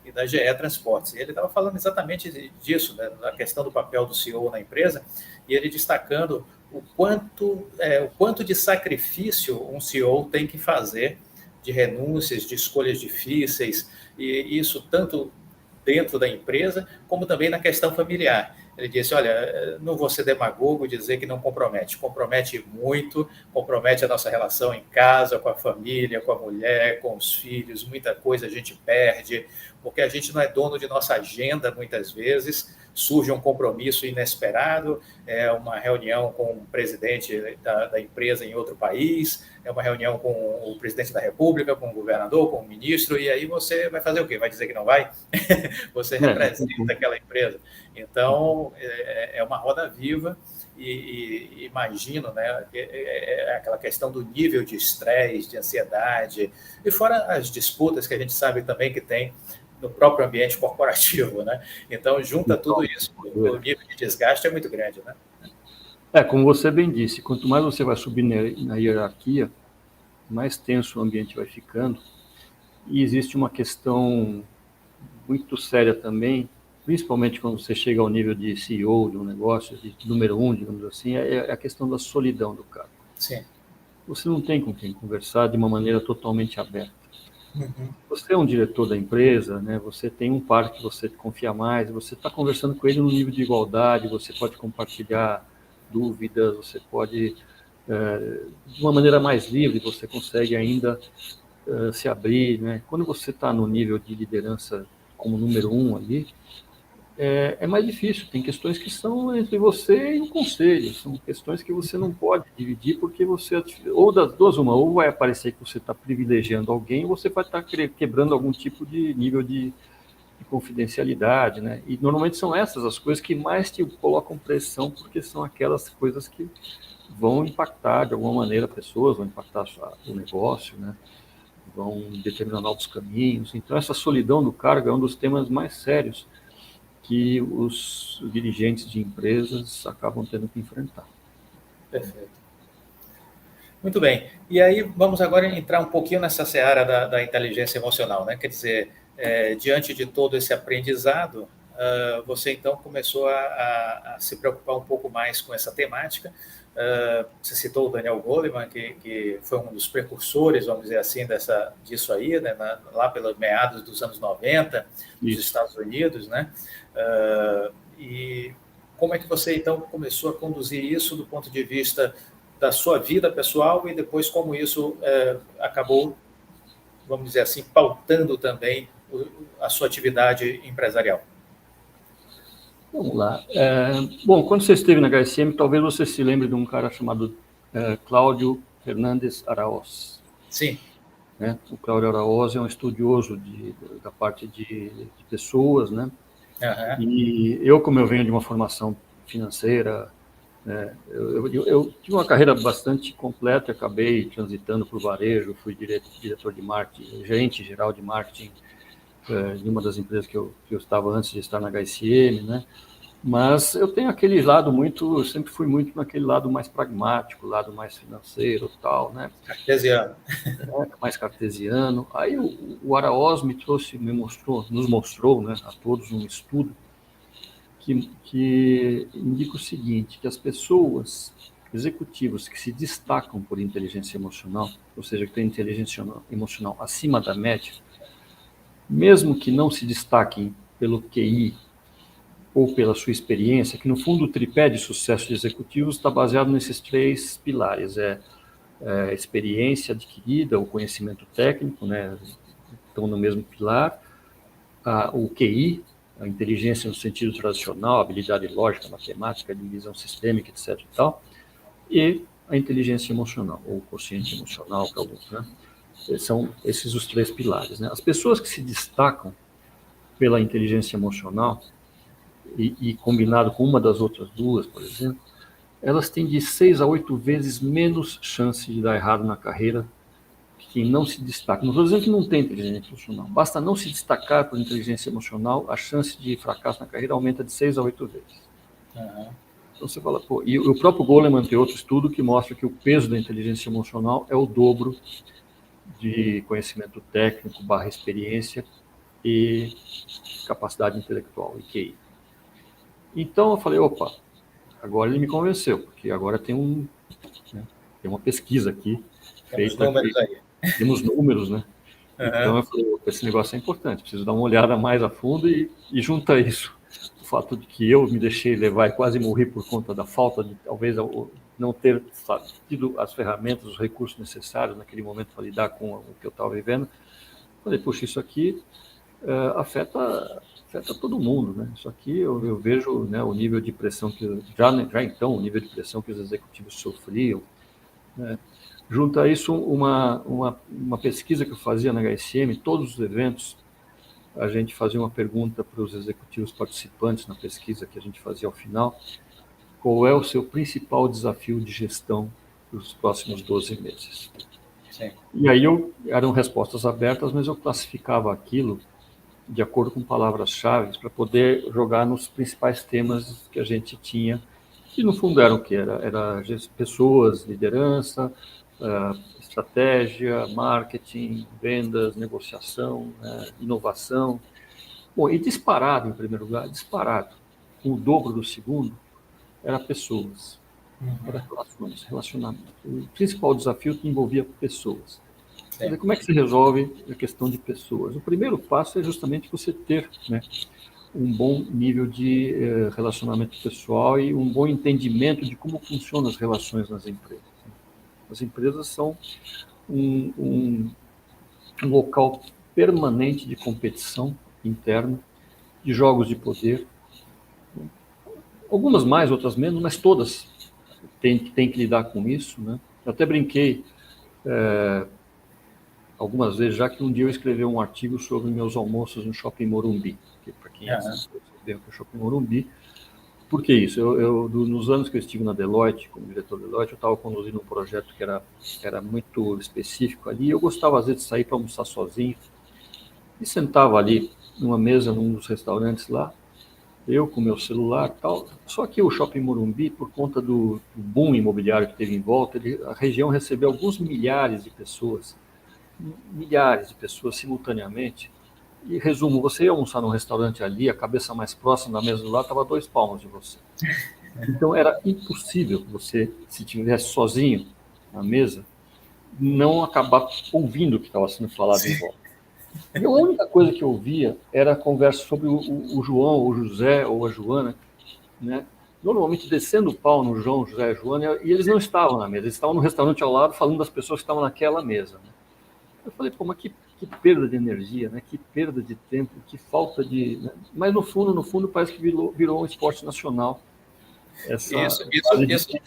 e da GE Transportes. E ele estava falando exatamente disso, né, da questão do papel do CEO na empresa, e ele destacando o quanto de sacrifício um CEO tem que fazer, de renúncias, de escolhas difíceis, e isso tanto dentro da empresa, como também na questão familiar. Ele disse, olha, não vou ser demagogo dizer que não compromete. Compromete muito, compromete a nossa relação em casa, com a família, com a mulher, com os filhos, muita coisa a gente perde, porque a gente não é dono de nossa agenda muitas vezes, surge um compromisso inesperado, é uma reunião com o presidente da empresa em outro país, é uma reunião com o presidente da República, com o governador, com o ministro, e aí você vai fazer o quê? Vai dizer que não vai? Você representa aquela empresa. Então, é uma roda viva e imagino, né, aquela questão do nível de estresse, de ansiedade, e fora as disputas que a gente sabe também que tem no próprio ambiente corporativo, né? Então, junta tudo isso, o nível de desgaste é muito grande, né? Como você bem disse, quanto mais você vai subir na hierarquia, mais tenso o ambiente vai ficando, e existe uma questão muito séria também, principalmente quando você chega ao nível de CEO de um negócio, de número 1, digamos assim, é a questão da solidão do cargo. Sim. Você não tem com quem conversar de uma maneira totalmente aberta. Você é um diretor da empresa, né? Você tem um par que você confia mais, você está conversando com ele no nível de igualdade, você pode compartilhar dúvidas, você pode, de uma maneira mais livre, você consegue ainda se abrir, né? Quando você está no nível de liderança como número 1 ali, é mais difícil. Tem questões que são entre você e o conselho, são questões que você não pode dividir, porque você, ou das duas uma, ou vai aparecer que você está privilegiando alguém, ou você vai estar quebrando algum tipo de nível de confidencialidade, né? E normalmente são essas as coisas que mais te colocam pressão, porque são aquelas coisas que vão impactar de alguma maneira pessoas, vão impactar o negócio, né? Vão determinar novos caminhos. Então, essa solidão do cargo é um dos temas mais sérios que os dirigentes de empresas acabam tendo que enfrentar. Perfeito. Muito bem. E aí, vamos agora entrar um pouquinho nessa seara da inteligência emocional, né? Quer dizer, diante de todo esse aprendizado, você então começou a se preocupar um pouco mais com essa temática. Você citou o Daniel Goleman, que foi um dos precursores, vamos dizer assim, disso aí, né? Lá pelos meados dos anos 90, nos Estados Unidos, né? E como é que você então começou a conduzir isso do ponto de vista da sua vida pessoal e depois como isso acabou, vamos dizer assim, pautando também a sua atividade empresarial? Vamos lá. Bom, quando você esteve na HSM, talvez você se lembre de um cara chamado Cláudio Fernandes Araoz. Sim. Né? O Cláudio Araoz é um estudioso da parte de pessoas, né? Uhum. E eu, como eu venho de uma formação financeira, eu tive uma carreira bastante completa, acabei transitando por varejo, fui diretor de marketing, gerente geral de marketing de uma das empresas que eu estava antes de estar na HSM, né? Mas eu tenho aquele lado eu sempre fui muito naquele lado mais pragmático, lado mais financeiro, tal, né? Cartesiano. Mais cartesiano. Aí o Araoz nos mostrou, né, a todos um estudo que indica o seguinte, que as pessoas, executivos que se destacam por inteligência emocional, ou seja, que têm inteligência emocional acima da média, mesmo que não se destaquem pelo QI ou pela sua experiência, que no fundo o tripé de sucesso de executivos está baseado nesses 3 pilares, experiência adquirida, o conhecimento técnico, né, estão no mesmo pilar, o QI, a inteligência no sentido tradicional, habilidade lógica, matemática, divisão sistêmica, etc. E a inteligência emocional, ou quociente emocional, para alguns, né? São esses os 3 pilares, né? As pessoas que se destacam pela inteligência emocional, e combinado com uma das outras 2, por exemplo, elas têm de 6 a 8 vezes menos chance de dar errado na carreira que quem não se destaca. Não estou dizendo que não tem inteligência emocional, basta não se destacar por inteligência emocional, a chance de fracasso na carreira aumenta de 6 a 8 vezes. Uhum. Então você fala, pô, e o próprio Goleman tem outro estudo que mostra que o peso da inteligência emocional é o dobro de conhecimento técnico / experiência e capacidade intelectual, e QI. Então eu falei, opa, agora ele me convenceu, porque agora tem uma pesquisa aqui feita. Temos números, né? Uhum. Então eu falei, esse negócio é importante, preciso dar uma olhada mais a fundo e junta isso. O fato de que eu me deixei levar e quase morri por conta da falta de, talvez, não ter tido as ferramentas, os recursos necessários naquele momento para lidar com o que eu estava vivendo. Falei, puxa, isso aqui afeta todo mundo, né? Isso aqui eu vejo, né, o nível de pressão que já então o nível de pressão que os executivos sofriam, né? Junto a isso uma pesquisa que eu fazia na HSM, todos os eventos a gente fazia uma pergunta para os executivos participantes na pesquisa que a gente fazia ao final: qual é o seu principal desafio de gestão para os próximos 12 meses? Sim. E aí eram respostas abertas, mas eu classificava aquilo de acordo com palavras-chave para poder jogar nos principais temas que a gente tinha, que no fundo eram o que? Era pessoas, liderança, estratégia, marketing, vendas, negociação, inovação. Bom, e disparado, em primeiro lugar, disparado, com o dobro do segundo, era pessoas, era relações, relacionamento. O principal desafio que envolvia pessoas. Quer dizer, como é que se resolve a questão de pessoas? O primeiro passo é justamente você ter, né, um bom nível de relacionamento pessoal e um bom entendimento de como funcionam as relações nas empresas. As empresas são um local permanente de competição interna, de jogos de poder, algumas mais, outras menos, mas todas têm que lidar com isso, né? Eu até brinquei algumas vezes, já que um dia eu escrevi um artigo sobre meus almoços no Shopping Morumbi, que para quem é o Shopping Morumbi. Por que isso? Nos anos que eu estive na Deloitte, como diretor da Deloitte, eu estava conduzindo um projeto que era muito específico ali, e eu gostava às vezes de sair para almoçar sozinho, e sentava ali numa mesa num dos restaurantes lá, eu com meu celular e tal. Só que o Shopping Morumbi, por conta do boom imobiliário que teve em volta, a região recebeu alguns milhares de pessoas simultaneamente. E resumo, você ia almoçar num restaurante ali, a cabeça mais próxima da mesa do lado estava a 2 palmos de você. Então era impossível você, se estivesse sozinho na mesa, não acabar ouvindo o que estava sendo falado em volta. E a única coisa que eu ouvia era a conversa sobre o João, o José ou a Joana, né? Normalmente descendo o pau no João, José e Joana, e eles não estavam na mesa, eles estavam no restaurante ao lado falando das pessoas que estavam naquela mesa, né? Eu falei, pô, mas que perda de energia, né? Que perda de tempo, que falta de... Né? Mas no fundo parece que virou um esporte nacional. Isso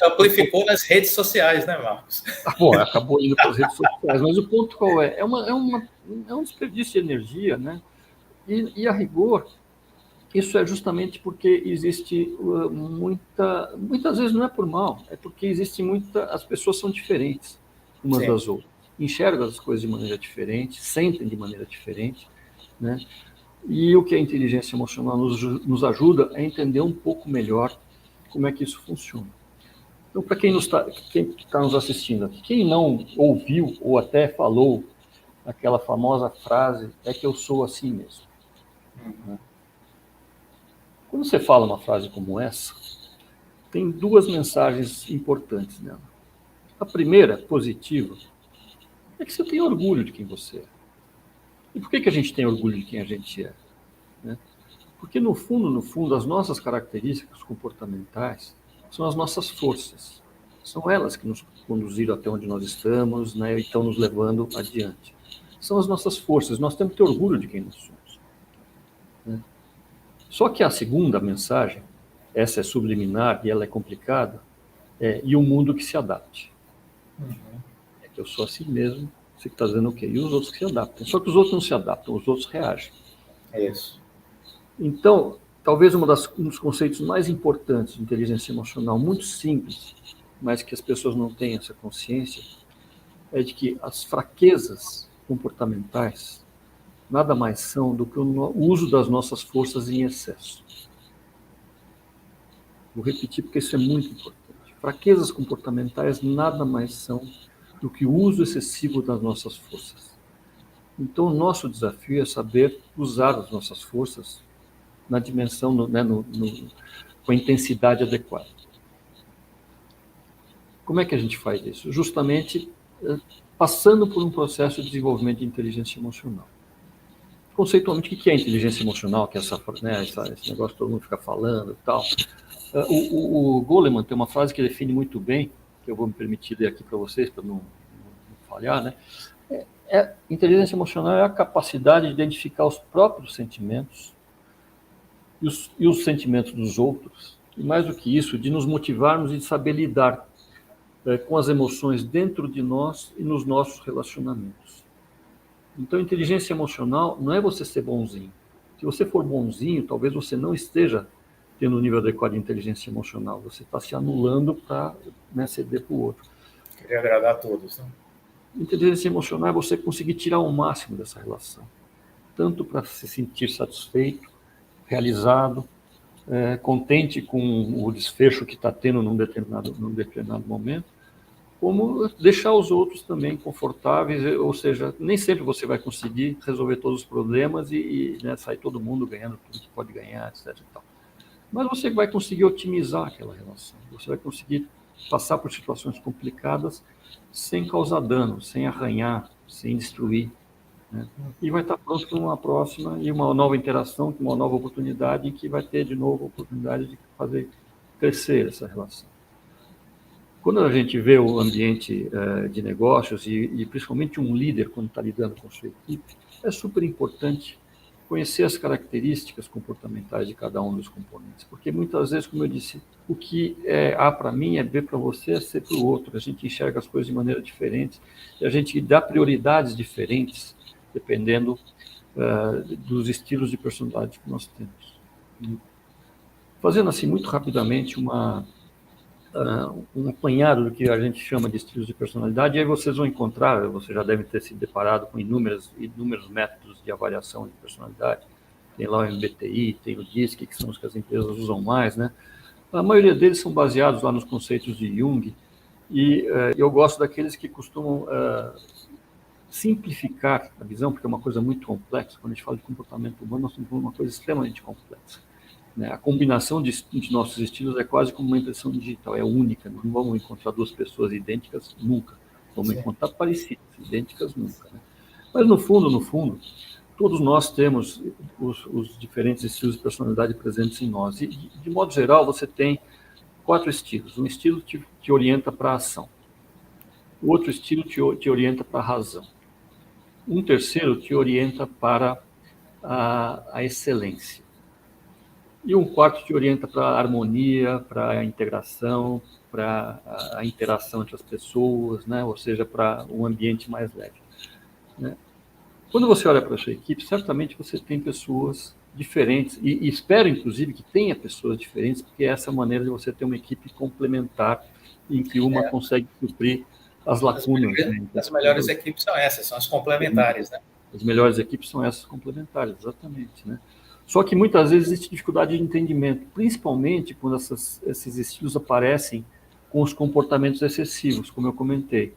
amplificou nas redes sociais, né, Marcos? Bom, acabou indo para as redes sociais, mas o ponto qual é? É um desperdício de energia, né? E a rigor, isso é justamente porque existe muitas vezes não é por mal, é porque existe as pessoas são diferentes umas das outras, enxergam as coisas de maneira diferente, sentem de maneira diferente, né? E o que a inteligência emocional nos ajuda a entender um pouco melhor como é que isso funciona. Então, para quem está nos assistindo aqui, quem não ouviu ou até falou aquela famosa frase, é que eu sou assim mesmo. Quando você fala uma frase como essa, tem duas mensagens importantes nela. A primeira, positiva, é que você tem orgulho de quem você é. E por que a gente tem orgulho de quem a gente é? Né? Porque, no fundo, as nossas características comportamentais são as nossas forças. São elas que nos conduziram até onde nós estamos, né, e estão nos levando adiante. São as nossas forças. Nós temos que ter orgulho de quem nós somos. Né? Só que a segunda mensagem, essa é subliminar e ela é complicada, e o mundo que se adapte. É que eu sou assim mesmo, você que está dizendo o quê? E os outros que se adaptam. Só que os outros não se adaptam, os outros reagem. É isso. Então, talvez um dos conceitos mais importantes de inteligência emocional, muito simples, mas que as pessoas não têm essa consciência, é de que as fraquezas comportamentais nada mais são do que o uso das nossas forças em excesso. Vou repetir porque isso é muito importante. Fraquezas comportamentais nada mais são do que o uso excessivo das nossas forças. Então, o nosso desafio é saber usar as nossas forças na dimensão, com a intensidade adequada. Como é que a gente faz isso? Justamente passando por um processo de desenvolvimento de inteligência emocional. Conceitualmente, o que é inteligência emocional? Que é esse negócio que todo mundo fica falando e tal. O Goleman tem uma frase que define muito bem, que eu vou me permitir ler aqui para vocês, para não falhar, né? Inteligência emocional é a capacidade de identificar os próprios sentimentos e os sentimentos dos outros, e mais do que isso, de nos motivarmos e de saber lidar com as emoções dentro de nós e nos nossos relacionamentos. Então, inteligência emocional não é você ser bonzinho. Se você for bonzinho, talvez você não esteja tendo um nível adequado de inteligência emocional. Você está se anulando para ceder para o outro. Queria agradar a todos, né? Inteligência emocional é você conseguir tirar o máximo dessa relação. Tanto para se sentir satisfeito, realizado, contente com o desfecho que está tendo num determinado momento, como deixar os outros também confortáveis, ou seja, nem sempre você vai conseguir resolver todos os problemas e sair todo mundo ganhando tudo que pode ganhar, etc. E tal. Mas você vai conseguir otimizar aquela relação, você vai conseguir passar por situações complicadas sem causar dano, sem arranhar, sem destruir. Né? E vai estar pronto para uma próxima e uma nova interação, uma nova oportunidade, em que vai ter de novo a oportunidade de fazer crescer essa relação. Quando a gente vê o ambiente de negócios e principalmente um líder quando está lidando com sua equipe, é super importante conhecer as características comportamentais de cada um dos componentes, porque muitas vezes, como eu disse, o que é A para mim é B para você, é C para o outro. A gente enxerga as coisas de maneira diferente e a gente dá prioridades diferentes dependendo dos estilos de personalidade que nós temos. Fazendo assim muito rapidamente um apanhado do que a gente chama de estilos de personalidade, e aí vocês vão encontrar, você já deve ter se deparado com inúmeros métodos de avaliação de personalidade. Tem lá o MBTI, tem o DISC, que são os que as empresas usam mais, né? A maioria deles são baseados lá nos conceitos de Jung, e eu gosto daqueles que costumam simplificar a visão, porque é uma coisa muito complexa. Quando a gente fala de comportamento humano, nós estamos falando de uma coisa extremamente complexa. A combinação de nossos estilos é quase como uma impressão digital, é única, não vamos encontrar duas pessoas idênticas nunca, vamos encontrar parecidas, idênticas nunca. Né? Mas no fundo, todos nós temos os diferentes estilos de personalidade presentes em nós, e de modo geral você tem 4 estilos. Um estilo te orienta para a ação, o outro estilo te orienta para a razão, um terceiro te orienta para a excelência, e um quarto te orienta para a harmonia, para a integração, para a interação entre as pessoas, né? Ou seja, para um ambiente mais leve. Né? Quando você olha para a sua equipe, certamente você tem pessoas diferentes, e espero, inclusive, que tenha pessoas diferentes, porque essa é a maneira de você ter uma equipe complementar, em que uma consegue suprir as lacunas. As melhores equipes são essas, são as complementares. Né? As melhores equipes são essas complementares, exatamente, né? Só que muitas vezes existe dificuldade de entendimento, principalmente quando esses estilos aparecem com os comportamentos excessivos, como eu comentei.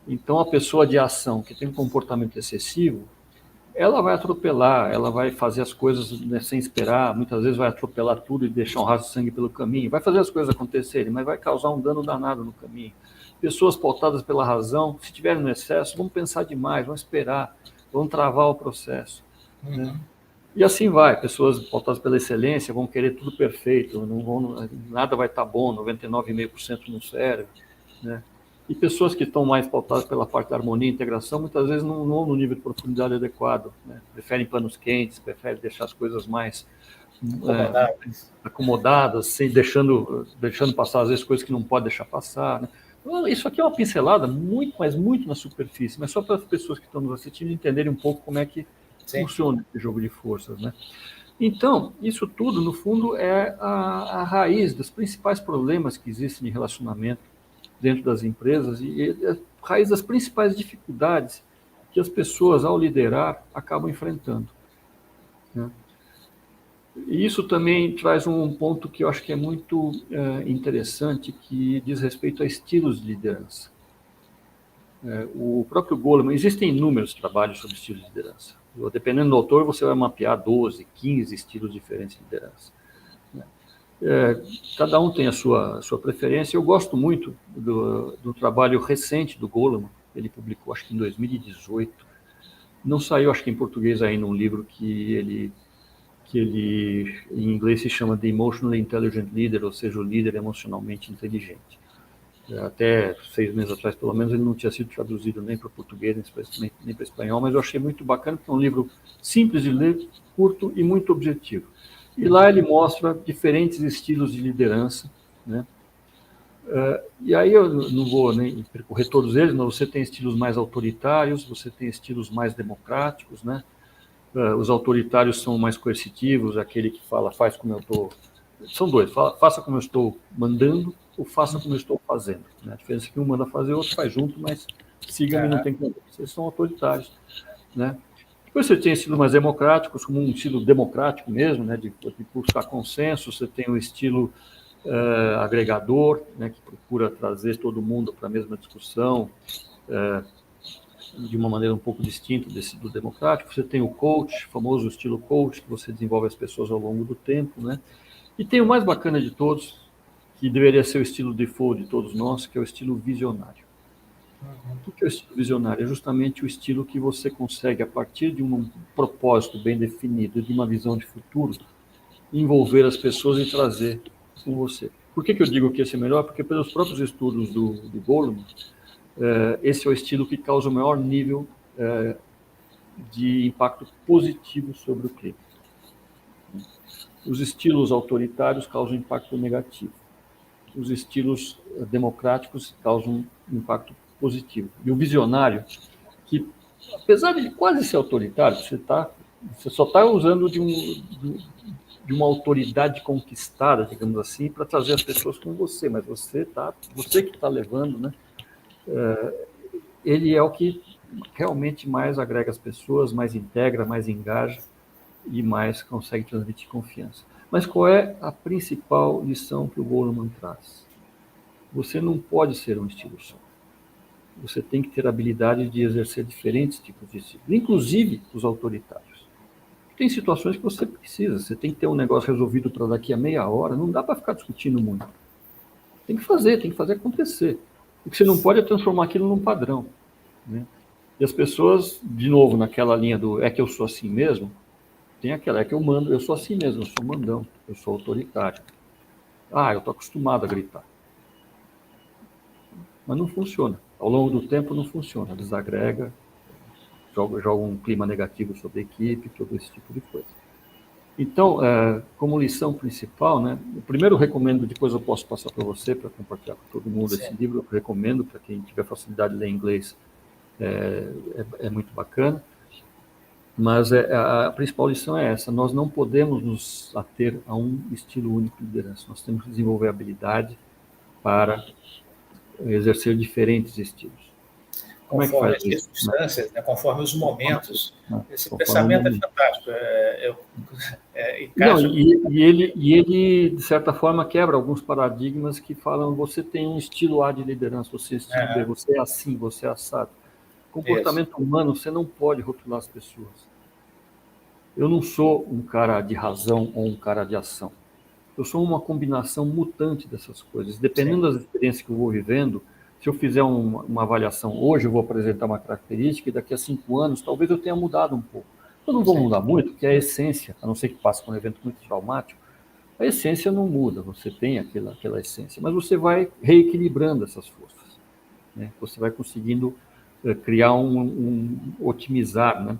Então, a pessoa de ação que tem um comportamento excessivo, ela vai atropelar, ela vai fazer as coisas, né, sem esperar, muitas vezes vai atropelar tudo e deixar um rastro de sangue pelo caminho, vai fazer as coisas acontecerem, mas vai causar um dano danado no caminho. Pessoas pautadas pela razão, se estiverem no excesso, vão pensar demais, vão esperar, vão travar o processo. Né? E assim vai, pessoas pautadas pela excelência vão querer tudo perfeito, nada vai estar bom, 99,5% no cérebro. Né? E pessoas que estão mais pautadas pela parte da harmonia e integração, muitas vezes não vão no nível de profundidade adequado. Né? Preferem panos quentes, preferem deixar as coisas mais acomodadas, sem, deixando passar, às vezes, coisas que não pode deixar passar. Né? Então, isso aqui é uma pincelada muito, mas muito na superfície, mas só para as pessoas que estão nos assistindo entenderem um pouco como é que funciona esse jogo de forças. Né? Então, isso tudo, no fundo, é a raiz dos principais problemas que existem de relacionamento dentro das empresas e a raiz das principais dificuldades que as pessoas, ao liderar, acabam enfrentando. Né? E isso também traz um ponto que eu acho que é muito interessante, que diz respeito a estilos de liderança. O próprio Goleman, existem inúmeros trabalhos sobre estilos de liderança. Dependendo do autor, você vai mapear 12, 15 estilos diferentes de liderança. Cada um tem a sua preferência. Eu gosto muito do trabalho recente do Goleman, ele publicou, acho que em 2018. Não saiu, acho que em português ainda, um livro que ele em inglês se chama The Emotionally Intelligent Leader, ou seja, o líder emocionalmente inteligente. Até 6 meses atrás, pelo menos, ele não tinha sido traduzido nem para português, nem para espanhol, mas eu achei muito bacana, porque é um livro simples de ler, curto e muito objetivo. E lá ele mostra diferentes estilos de liderança, né? E aí eu não vou nem percorrer todos eles, mas você tem estilos mais autoritários, você tem estilos mais democráticos, né? Os autoritários são mais coercitivos, aquele que fala, faz como eu estou... São dois, faça como eu estou mandando ou faça como eu estou fazendo. Né? A diferença é que um manda fazer, o outro faz junto, mas siga-me, não tem como. Vocês são autoritários. Né? Depois você tem estilos mais democráticos, como um estilo democrático mesmo, né, de buscar consenso. Você tem um estilo agregador, né, que procura trazer todo mundo para a mesma discussão, de uma maneira um pouco distinta desse do democrático. Você tem o coach, o famoso estilo coach, que você desenvolve as pessoas ao longo do tempo. Né? E tem o mais bacana de todos, que deveria ser o estilo default de todos nós, que é o estilo visionário. O que é o estilo visionário? É justamente o estilo que você consegue, a partir de um propósito bem definido, de uma visão de futuro, envolver as pessoas e trazer com você. Por que eu digo que esse é melhor? Porque pelos próprios estudos do Goleman, esse é o estilo que causa o maior nível de impacto positivo sobre o cliente. Os estilos autoritários causam impacto negativo. Os estilos democráticos causam impacto positivo. E o visionário, que apesar de quase ser autoritário, você só está usando de uma autoridade conquistada, digamos assim, para trazer as pessoas com você, mas você que está levando, né? Ele é o que realmente mais agrega as pessoas, mais integra, mais engaja e mais consegue transmitir confiança. Mas qual é a principal lição que o Goleman traz? Você não pode ser um estilo só. Você tem que ter a habilidade de exercer diferentes tipos de estilos, inclusive os autoritários. Tem situações que você você tem que ter um negócio resolvido para daqui a meia hora, não dá para ficar discutindo muito. Tem que fazer acontecer. O que você não pode é transformar aquilo num padrão. Né? E as pessoas, de novo, naquela linha do é que eu sou assim mesmo, tem aquela, é que eu mando, eu sou assim mesmo, eu sou mandão, eu sou autoritário. Eu estou acostumado a gritar. Mas não funciona. Ao longo do tempo não funciona. Desagrega, joga um clima negativo sobre a equipe, todo esse tipo de coisa. Então, como lição principal, né, eu primeiro recomendo, depois eu posso passar para você, para compartilhar com todo mundo esse livro, eu recomendo para quem tiver facilidade de ler inglês, é muito bacana. Mas a principal lição é essa: nós não podemos nos ater a um estilo único de liderança, nós temos que desenvolver habilidade para exercer diferentes estilos. Como conforme as circunstâncias, né? Conforme os momentos. Esse pensamento é fantástico. Ele, de certa forma, quebra alguns paradigmas que falam: você tem um estilo A de liderança, você é estilo B, você é assim, você é assado. Comportamento humano, você não pode rotular as pessoas. Eu não sou um cara de razão ou um cara de ação. Eu sou uma combinação mutante dessas coisas. Dependendo Sim, das experiências que eu vou vivendo, se eu fizer uma avaliação hoje, eu vou apresentar uma característica e daqui a 5 anos talvez eu tenha mudado um pouco. Eu não vou sim, mudar muito, porque é a essência, a não ser que passe por um evento muito traumático, a essência não muda, você tem aquela essência, mas você vai reequilibrando essas forças, né? Você vai conseguindo criar otimizar, né?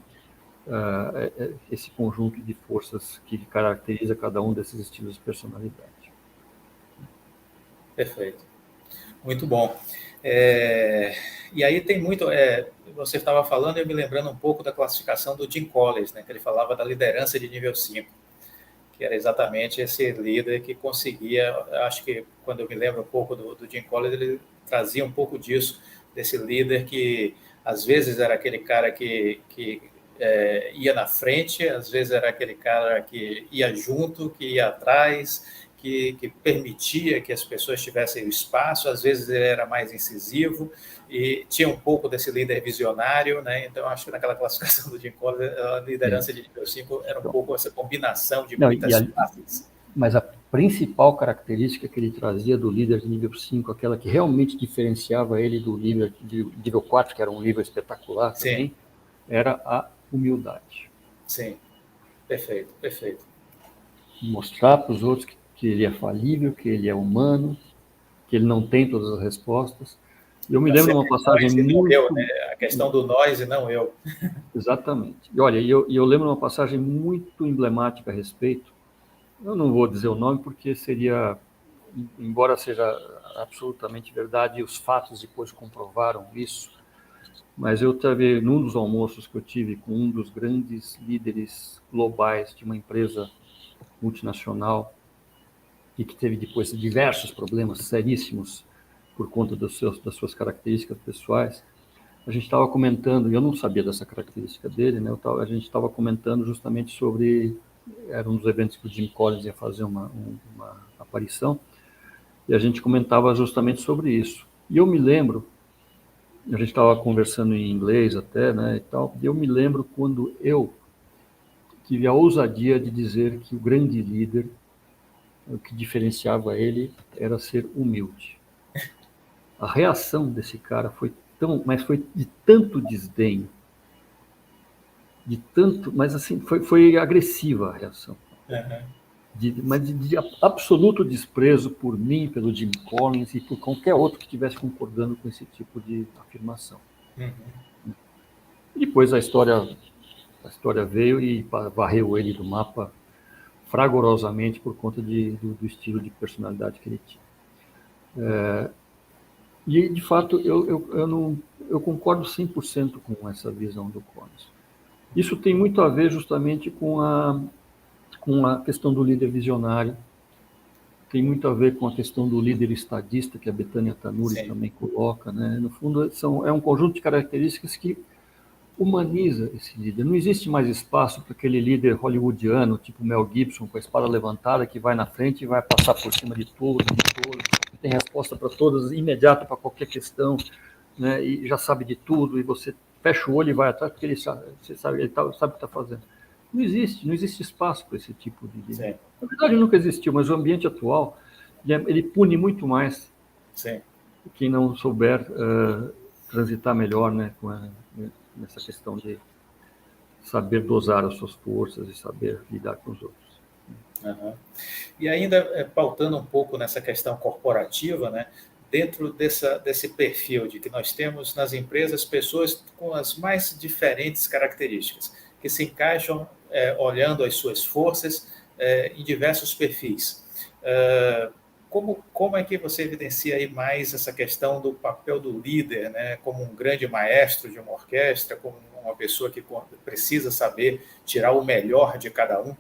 Esse conjunto de forças que caracteriza cada um desses estilos de personalidade. perfeito. Muito bom. E aí tem muito. Você estava falando e eu me lembrando um pouco da classificação do Jim Collins, né, que ele falava da liderança de nível 5, que era exatamente esse líder que conseguia. Acho que quando eu me lembro um pouco do Jim Collins, ele trazia um pouco disso, desse líder que às vezes era aquele cara que ia na frente, às vezes era aquele cara que ia junto, que ia atrás, que permitia que as pessoas tivessem o espaço, às vezes ele era mais incisivo e tinha um pouco desse líder visionário, né? Então acho que naquela classificação do Jim Collins, a liderança de nível 5 era um Então, pouco essa combinação de não, muitas faces. mas a principal característica que ele trazia do líder de nível 5, aquela que realmente diferenciava ele do líder de nível 4, que era um nível espetacular Sim, também, era a humildade. sim, perfeito, perfeito. Mostrar para os outros que ele é falível, que ele é humano, que ele não tem todas as respostas. E eu me Tá lembro de sempre uma passagem nós e não eu, muito. né? A questão do nós e não eu. Exatamente. E olha, eu lembro de uma passagem muito emblemática a respeito. Eu não vou dizer o nome porque seria, embora seja absolutamente verdade, e os fatos depois comprovaram isso, mas eu teve num dos almoços que eu tive com um dos grandes líderes globais de uma empresa multinacional e que teve depois diversos problemas seríssimos por conta das suas características pessoais. A gente estava comentando, e eu não sabia dessa característica dele, né? A gente estava comentando justamente sobre, era um dos eventos que o Jim Collins ia fazer uma aparição, e a gente comentava justamente sobre isso. E eu me lembro, a gente estava conversando em inglês até, né, e tal, e eu me lembro quando eu tive a ousadia de dizer que o grande líder, o que diferenciava ele era ser humilde. A reação desse cara foi mas foi de tanto desdém, de tanto, mas assim, foi agressiva a reação. Uhum. Mas de absoluto desprezo por mim, pelo Jim Collins e por qualquer outro que estivesse concordando com esse tipo de afirmação. Uhum. E depois a história veio e varreu ele do mapa fragorosamente por conta do estilo de personalidade que ele tinha. E, de fato, eu concordo 100% com essa visão do Collins. Isso tem muito a ver justamente com a questão do líder visionário, tem muito a ver com a questão do líder estadista, que a Betânia Tanuri Sim, também coloca, né? No fundo, é um conjunto de características que humaniza esse líder. Não existe mais espaço para aquele líder hollywoodiano, tipo Mel Gibson, com a espada levantada, que vai na frente e vai passar por cima de todos, que tem resposta para todas, imediata para qualquer questão, né? E já sabe de tudo, e você fecha o olho e vai atrás, porque ele sabe, você sabe, sabe o que está fazendo. Não existe espaço para esse tipo de líder. sim, Na verdade, nunca existiu, mas o ambiente atual, ele pune muito mais sim. quem não souber transitar melhor, né, nessa questão de saber dosar as suas forças e saber lidar com os outros. Uhum. E ainda pautando um pouco nessa questão corporativa, né? Dentro desse perfil de que nós temos nas empresas pessoas com as mais diferentes características, que se encaixam olhando as suas forças em diversos perfis. Como é que você evidencia aí mais essa questão do papel do líder, né, como um grande maestro de uma orquestra, como uma pessoa que precisa saber tirar o melhor de cada um?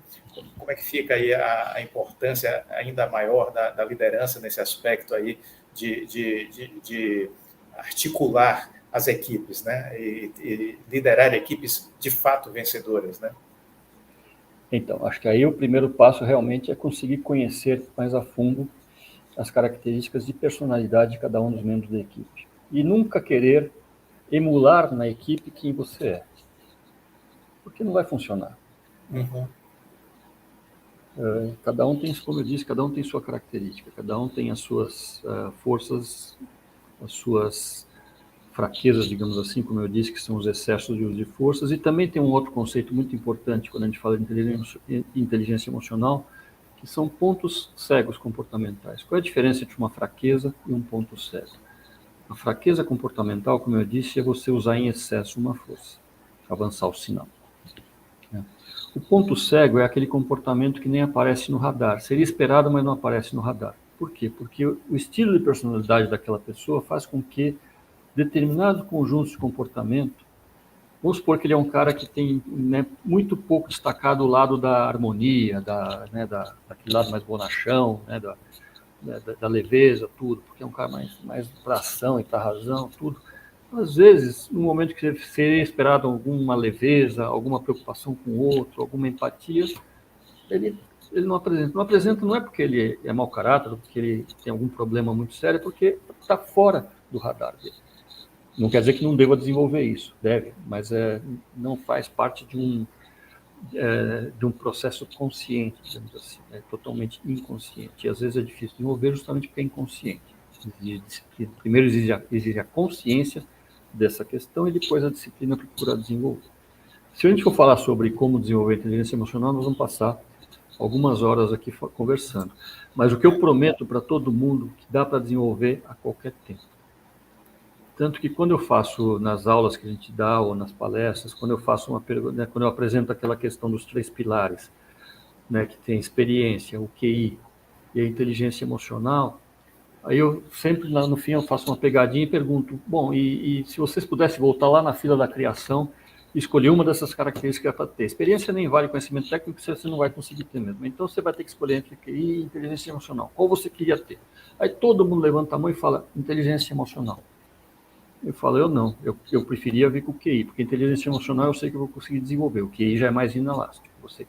Como é que fica aí a importância ainda maior da liderança nesse aspecto aí de articular as equipes, né, e liderar equipes de fato vencedoras, né? Então, acho que aí o primeiro passo realmente é conseguir conhecer mais a fundo as características de personalidade de cada um dos membros da equipe. E nunca querer emular na equipe quem você é. Porque não vai funcionar. Uhum. Cada um tem, como eu disse, cada um tem sua característica, cada um tem as suas forças, as suas fraquezas, digamos assim, como eu disse, que são os excessos de uso de forças, e também tem um outro conceito muito importante quando a gente fala de inteligência emocional, que são pontos cegos comportamentais. Qual é a diferença entre uma fraqueza e um ponto cego? A fraqueza comportamental, como eu disse, é você usar em excesso uma força, avançar o sinal. O ponto cego é aquele comportamento que nem aparece no radar. Seria esperado, mas não aparece no radar. Por quê? Porque o estilo de personalidade daquela pessoa faz com que determinado conjunto de comportamento, vamos supor que ele é um cara que tem, né, muito pouco destacado o lado da harmonia, daquele lado mais bonachão, né, da leveza, tudo, porque é um cara mais para ação e para razão, tudo. Às vezes, no momento que seria esperado alguma leveza, alguma preocupação com o outro, alguma empatia, ele, ele não apresenta. Não apresenta não é porque ele é mau caráter, ou porque ele tem algum problema muito sério, é porque está fora do radar dele. Não quer dizer que não deva desenvolver isso, deve, mas não faz parte de um processo consciente, digamos assim, é totalmente inconsciente. E às vezes é difícil desenvolver justamente porque é inconsciente. Exige disciplina. Primeiro exige a consciência dessa questão e depois a disciplina para procurar desenvolver. Se a gente for falar sobre como desenvolver inteligência emocional, nós vamos passar algumas horas aqui conversando. Mas o que eu prometo para todo mundo que dá para desenvolver a qualquer tempo. Tanto que quando eu faço nas aulas que a gente dá ou nas palestras, quando eu faço uma pergunta, né, quando eu apresento aquela questão dos 3 pilares, né, que tem experiência, o QI e a inteligência emocional, aí eu sempre lá no fim eu faço uma pegadinha e pergunto, bom, e se vocês pudessem voltar lá na fila da criação e escolher uma dessas características para ter? Experiência nem vale, conhecimento técnico você não vai conseguir ter mesmo. Então você vai ter que escolher entre QI e inteligência emocional. Qual você queria ter? Aí todo mundo levanta a mão e fala inteligência emocional. Eu falo, eu não, eu preferia vir com o QI, porque inteligência emocional eu sei que eu vou conseguir desenvolver. O QI já é mais inelástico. Você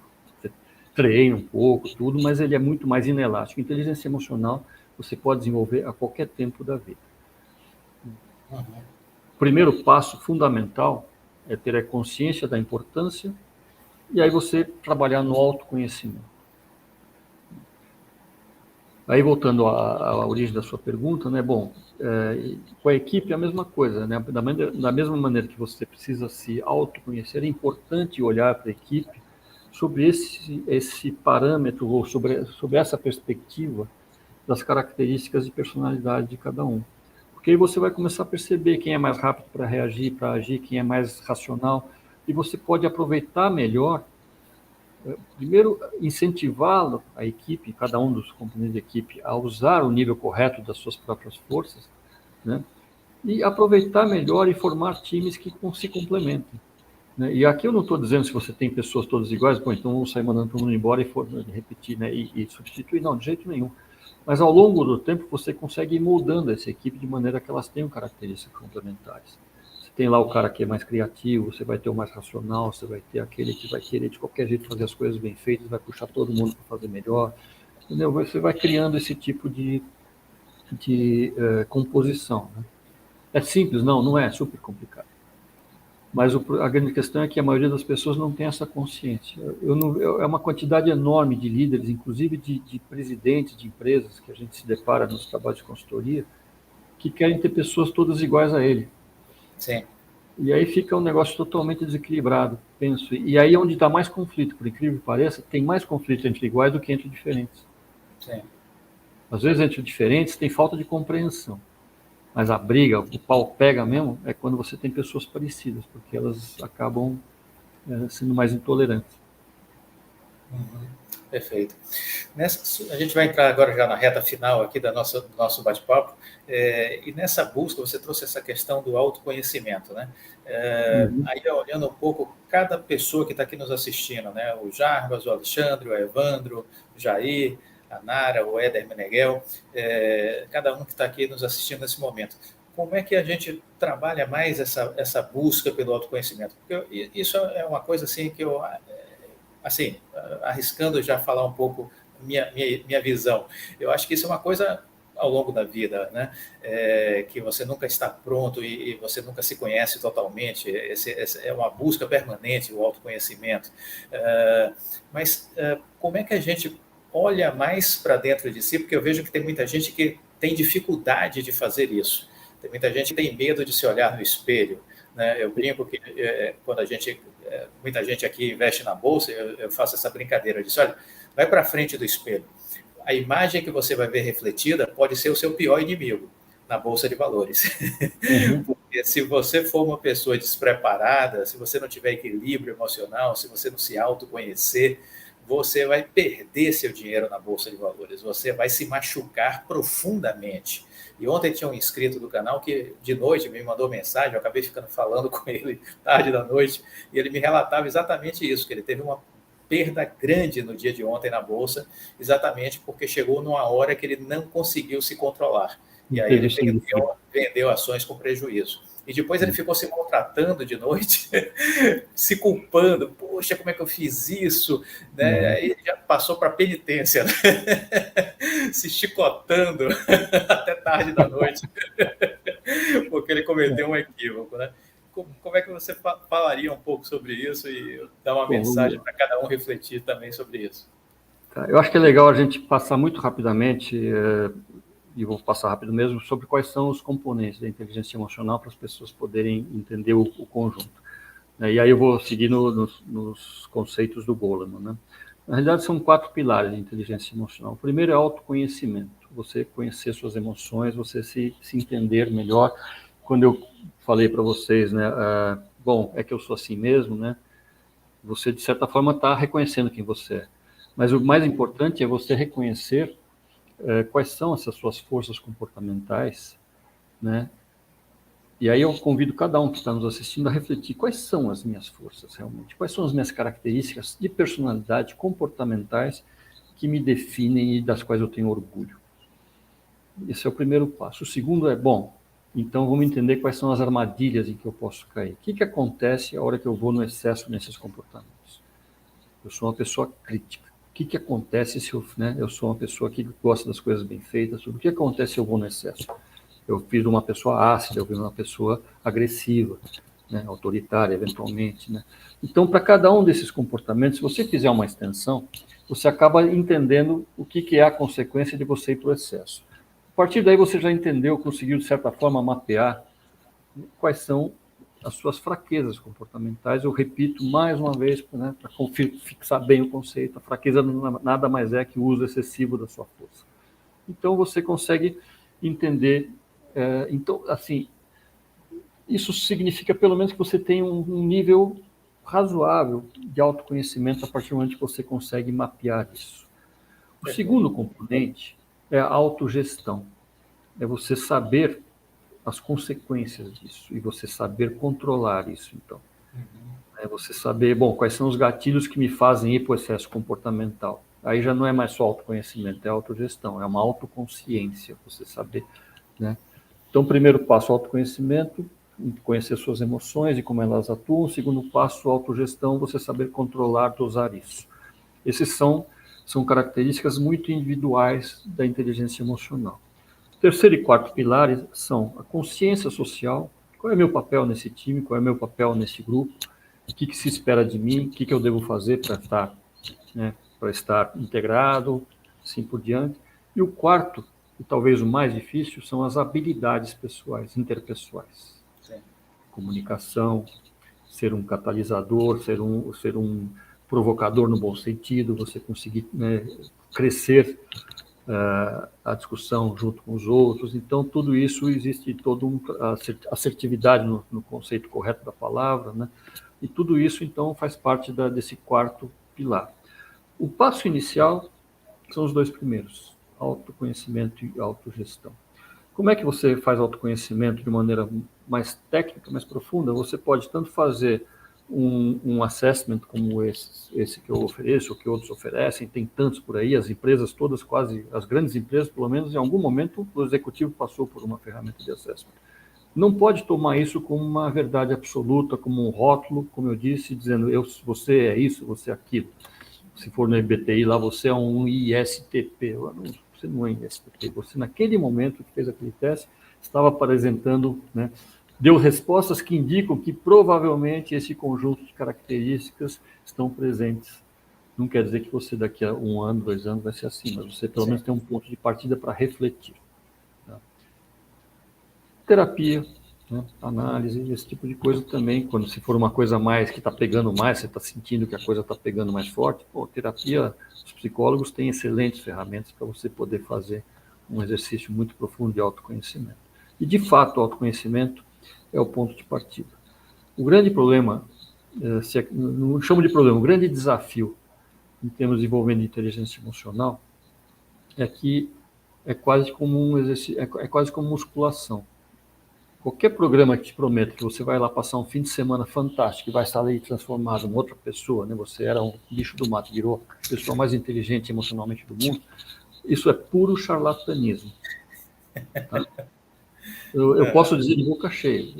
treina um pouco, tudo, mas ele é muito mais inelástico. Inteligência emocional você pode desenvolver a qualquer tempo da vida. O primeiro passo fundamental é ter a consciência da importância e aí você trabalhar no autoconhecimento. Aí, voltando à origem da sua pergunta, né? Bom, com a equipe é a mesma coisa, né? Da mesma maneira que você precisa se autoconhecer, é importante olhar para a equipe sobre esse parâmetro ou sobre essa perspectiva das características de personalidade de cada um. Porque aí você vai começar a perceber quem é mais rápido para reagir, para agir, quem é mais racional, e você pode aproveitar melhor. Primeiro, incentivá-lo, a equipe, cada um dos componentes da equipe, a usar o nível correto das suas próprias forças, né? E aproveitar melhor e formar times que se complementem. Né? E aqui eu não estou dizendo se você tem pessoas todas iguais, bom, então vamos sair mandando todo mundo embora e repetir, né? E substituir, não, de jeito nenhum. Mas ao longo do tempo você consegue ir moldando essa equipe de maneira que elas tenham características complementares. Tem lá o cara que é mais criativo, você vai ter o mais racional, você vai ter aquele que vai querer de qualquer jeito fazer as coisas bem feitas, vai puxar todo mundo para fazer melhor, entendeu? Você vai criando esse tipo de composição. Né? É simples? Não, não é, é super complicado. Mas a grande questão é que a maioria das pessoas não tem essa consciência. É uma quantidade enorme de líderes, inclusive de presidentes de empresas que a gente se depara nos trabalhos de consultoria, que querem ter pessoas todas iguais a ele. Sim. E aí fica um negócio totalmente desequilibrado, penso. E aí é onde está mais conflito, por incrível que pareça, tem mais conflito entre iguais do que entre diferentes. Sim. Às vezes entre diferentes tem falta de compreensão. Mas a briga, o pau pega mesmo, é quando você tem pessoas parecidas, porque elas acabam sendo mais intolerantes. Perfeito. A gente vai entrar agora já na reta final aqui do nosso bate-papo, e nessa busca você trouxe essa questão do autoconhecimento, né? Aí olhando um pouco cada pessoa que está aqui nos assistindo, né? O Jarbas, o Alexandre, o Evandro, o Jair, a Nara, o Éder Meneghel, cada um que está aqui nos assistindo nesse momento. Como é que a gente trabalha mais essa busca pelo autoconhecimento? Porque isso é uma coisa assim que eu... arriscando já falar um pouco minha visão, eu acho que isso é uma coisa ao longo da vida, né? Que você nunca está pronto e você nunca se conhece totalmente. Esse é uma busca permanente, o autoconhecimento. Mas como é que a gente olha mais para dentro de si? Porque eu vejo que tem muita gente que tem dificuldade de fazer isso. Tem muita gente que tem medo de se olhar no espelho, né? Eu brinco que quando muita gente aqui investe na bolsa, eu faço essa brincadeira, eu disse, olha, vai para frente do espelho. A imagem que você vai ver refletida pode ser o seu pior inimigo na bolsa de valores. Uhum. Porque se você for uma pessoa despreparada, se você não tiver equilíbrio emocional, se você não se autoconhecer, você vai perder seu dinheiro na bolsa de valores, você vai se machucar profundamente. E ontem tinha um inscrito do canal que de noite me mandou mensagem, eu acabei ficando falando com ele tarde da noite, e ele me relatava exatamente isso, que ele teve uma perda grande no dia de ontem na bolsa, exatamente porque chegou numa hora que ele não conseguiu se controlar. E aí ele vendeu ações com prejuízo. E depois ele ficou se maltratando de noite, se culpando. Poxa, como é que eu fiz isso? Né? Aí ele já passou para penitência, né? Se chicotando até tarde da noite, porque ele cometeu um equívoco, né? Como é que você falaria um pouco sobre isso e dar uma mensagem para cada um refletir também sobre isso? Eu acho que é legal a gente passar muito rapidamente, e vou passar rápido mesmo, sobre quais são os componentes da inteligência emocional para as pessoas poderem entender o conjunto. E aí eu vou seguir nos conceitos do Goleman, né? Na realidade, são 4 pilares de inteligência emocional. O primeiro é autoconhecimento, você conhecer suas emoções, você se entender melhor. Quando eu falei para vocês, né, bom, é que eu sou assim mesmo, né? Você, de certa forma, está reconhecendo quem você é. Mas o mais importante é você reconhecer quais são essas suas forças comportamentais, né? E aí eu convido cada um que está nos assistindo a refletir quais são as minhas forças realmente, quais são as minhas características de personalidade, comportamentais, que me definem e das quais eu tenho orgulho. Esse é o primeiro passo. O segundo é, bom, então vamos entender quais são as armadilhas em que eu posso cair. O que acontece a hora que eu vou no excesso nesses comportamentos? Eu sou uma pessoa crítica. O que acontece se eu sou uma pessoa que gosta das coisas bem feitas? O que acontece se eu vou no excesso? Eu fiz uma pessoa ácida, eu fiz uma pessoa agressiva, né, autoritária, eventualmente, né? Então, para cada um desses comportamentos, se você fizer uma extensão, você acaba entendendo o que é a consequência de você ir para o excesso. A partir daí, você já entendeu, conseguiu, de certa forma, mapear quais são as suas fraquezas comportamentais. Eu repito mais uma vez, né, para fixar bem o conceito, a fraqueza nada mais é que o uso excessivo da sua força. Então, você consegue entender. Então, assim, isso significa pelo menos que você tem um nível razoável de autoconhecimento a partir do momento que você consegue mapear isso. O segundo componente é a autogestão. É você saber as consequências disso e você saber controlar isso, então. É você saber, bom, quais são os gatilhos que me fazem ir para o excesso comportamental. Aí já não é mais só autoconhecimento, é autogestão, é uma autoconsciência, você saber, né? Então, primeiro passo, autoconhecimento, conhecer suas emoções e como elas atuam. Segundo passo, autogestão, você saber controlar, dosar isso. Esses são características muito individuais da inteligência emocional. Terceiro e quarto pilares são a consciência social, qual é o meu papel nesse time, qual é o meu papel nesse grupo, o que se espera de mim, o que eu devo fazer para estar integrado, assim por diante. E o quarto, e talvez o mais difícil, são as habilidades pessoais, interpessoais. Sim. Comunicação, ser um catalisador, ser um provocador no bom sentido, você conseguir, né, crescer a discussão junto com os outros. Então, tudo isso existe toda assertividade no conceito correto da palavra, né? E tudo isso, então, faz parte desse quarto pilar. O passo inicial são os 2 primeiros, autoconhecimento e autogestão. Como é que você faz autoconhecimento de maneira mais técnica, mais profunda? Você pode tanto fazer um assessment como esse que eu ofereço, ou que outros oferecem, tem tantos por aí, as empresas todas, quase as grandes empresas, pelo menos em algum momento, o executivo passou por uma ferramenta de assessment. Não pode tomar isso como uma verdade absoluta, como um rótulo, como eu disse, dizendo você é isso, você é aquilo. Se for no MBTI, lá você é um ISTP, você não é ISTP. Você, naquele momento que fez aquele teste, estava apresentando, né, deu respostas que indicam que provavelmente esse conjunto de características estão presentes. Não quer dizer que você daqui a 1 ano, 2 anos vai ser assim, mas você pelo menos tem um ponto de partida para refletir. Tá? Terapia, né, análise, esse tipo de coisa também, quando se for uma coisa mais que está pegando mais, você está sentindo que a coisa está pegando mais forte, terapia, os psicólogos têm excelentes ferramentas para você poder fazer um exercício muito profundo de autoconhecimento. E, de fato, o autoconhecimento é o ponto de partida. O grande problema, não chamo de problema, o grande desafio em termos de desenvolvimento de inteligência emocional é que é quase como um exercício, é quase como musculação. Qualquer programa que te prometa que você vai lá passar um fim de semana fantástico e vai estar ali transformado em outra pessoa, né? Você era um bicho do mato, virou a pessoa mais inteligente emocionalmente do mundo, isso é puro charlatanismo. Tá? Eu posso dizer de boca cheia,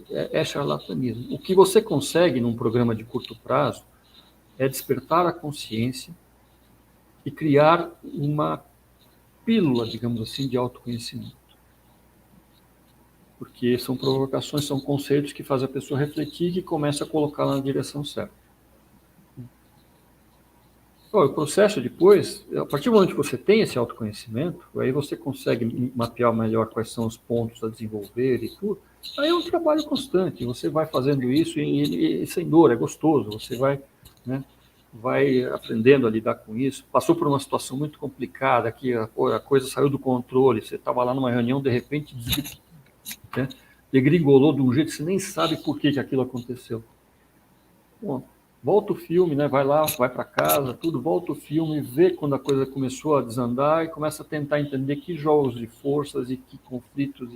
é charlatanismo. O que você consegue num programa de curto prazo é despertar a consciência e criar uma pílula, digamos assim, de autoconhecimento. Porque são provocações, são conceitos que fazem a pessoa refletir e que começa a colocá-la na direção certa. O processo depois, a partir do momento que você tem esse autoconhecimento, aí você consegue mapear melhor quais são os pontos a desenvolver e tudo. Aí é um trabalho constante, você vai fazendo isso e sem dor, é gostoso, você vai, né, vai aprendendo a lidar com isso. Passou por uma situação muito complicada, que a coisa saiu do controle, você estava lá numa reunião, de repente, né, degringolou de um jeito que você nem sabe por que aquilo aconteceu. Bom, volta o filme, né? Vai lá, vai para casa, tudo, volta o filme, vê quando a coisa começou a desandar e começa a tentar entender que jogos de forças e que conflitos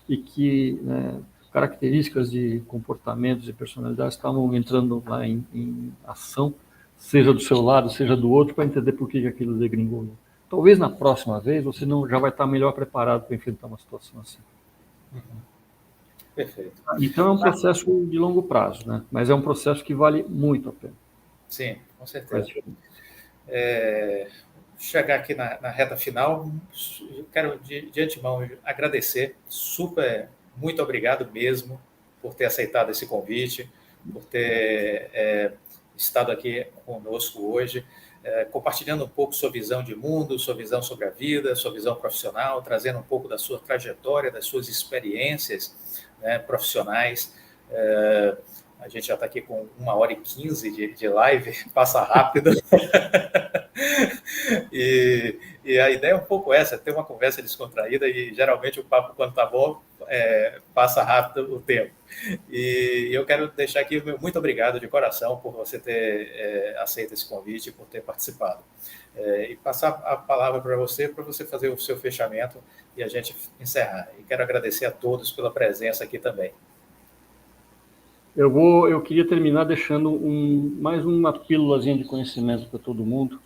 e que né, características de comportamentos e personalidades estavam entrando lá em ação, seja do seu lado, seja do outro, para entender por que aquilo degringolou. Talvez na próxima vez você não já vai estar melhor preparado para enfrentar uma situação assim. Perfeito. Então é um processo de longo prazo, né? Mas é um processo que vale muito a pena. Sim, com certeza. Chegar aqui na reta final, eu quero de antemão agradecer, muito obrigado mesmo por ter aceitado esse convite, por ter estado aqui conosco hoje, compartilhando um pouco sua visão de mundo, sua visão sobre a vida, sua visão profissional, trazendo um pouco da sua trajetória, das suas experiências, né, profissionais. A gente já está aqui com 1h15 de live, passa rápido. E a ideia é um pouco essa, ter uma conversa descontraída e geralmente o papo, quando está bom, passa rápido o tempo. E eu quero deixar aqui o meu muito obrigado de coração por você ter aceito esse convite, por ter participado. E passar a palavra para você fazer o seu fechamento e a gente encerrar. E quero agradecer a todos pela presença aqui também. Eu queria terminar deixando mais uma pílulazinha de conhecimento para todo mundo.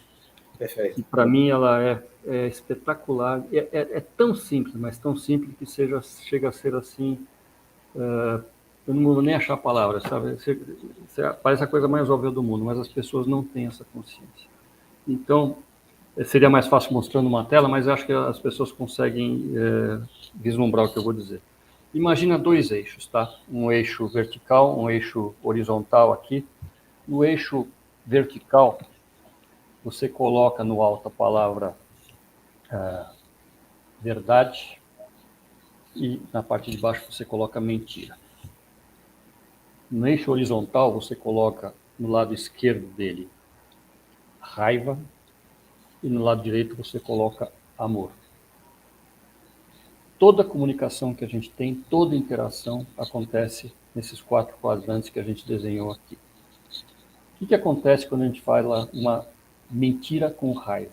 Perfeito. Que para mim ela é espetacular. É tão simples, mas tão simples que chega a ser assim. Eu não vou nem achar a palavra, sabe? Parece a coisa mais óbvia do mundo, mas as pessoas não têm essa consciência. Então, seria mais fácil mostrando uma tela, mas eu acho que as pessoas conseguem vislumbrar o que eu vou dizer. Imagina 2 eixos, tá? Um eixo vertical, um eixo horizontal aqui. No eixo vertical, você coloca no alto a palavra verdade e na parte de baixo você coloca mentira. No eixo horizontal, você coloca no lado esquerdo dele raiva e no lado direito você coloca amor. Toda comunicação que a gente tem, toda interação acontece nesses 4 quadrantes que a gente desenhou aqui. O que acontece quando a gente fala uma mentira com raiva?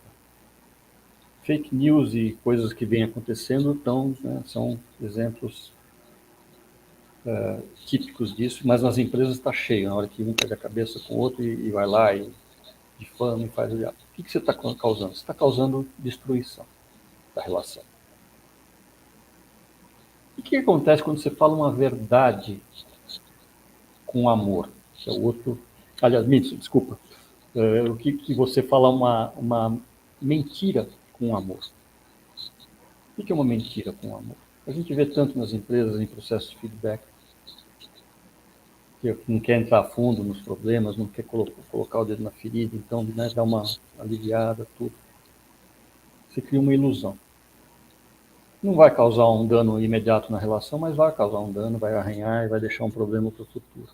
Fake news e coisas que vêm acontecendo são exemplos típicos disso, mas nas empresas está cheio, na hora que um pega a cabeça com o outro e vai lá e difama e faz o diabo. O que você está causando? Você está causando destruição da relação. O que acontece quando você fala uma verdade com amor? Que é o outro... Aliás, desculpa. O que você fala uma mentira com amor. O que é uma mentira com amor? A gente vê tanto nas empresas, em processos de feedback, que não quer entrar a fundo nos problemas, não quer colocar o dedo na ferida, então, né, dá uma aliviada, tudo. Você cria uma ilusão. Não vai causar um dano imediato na relação, mas vai causar um dano, vai arranhar e vai deixar um problema para o futuro.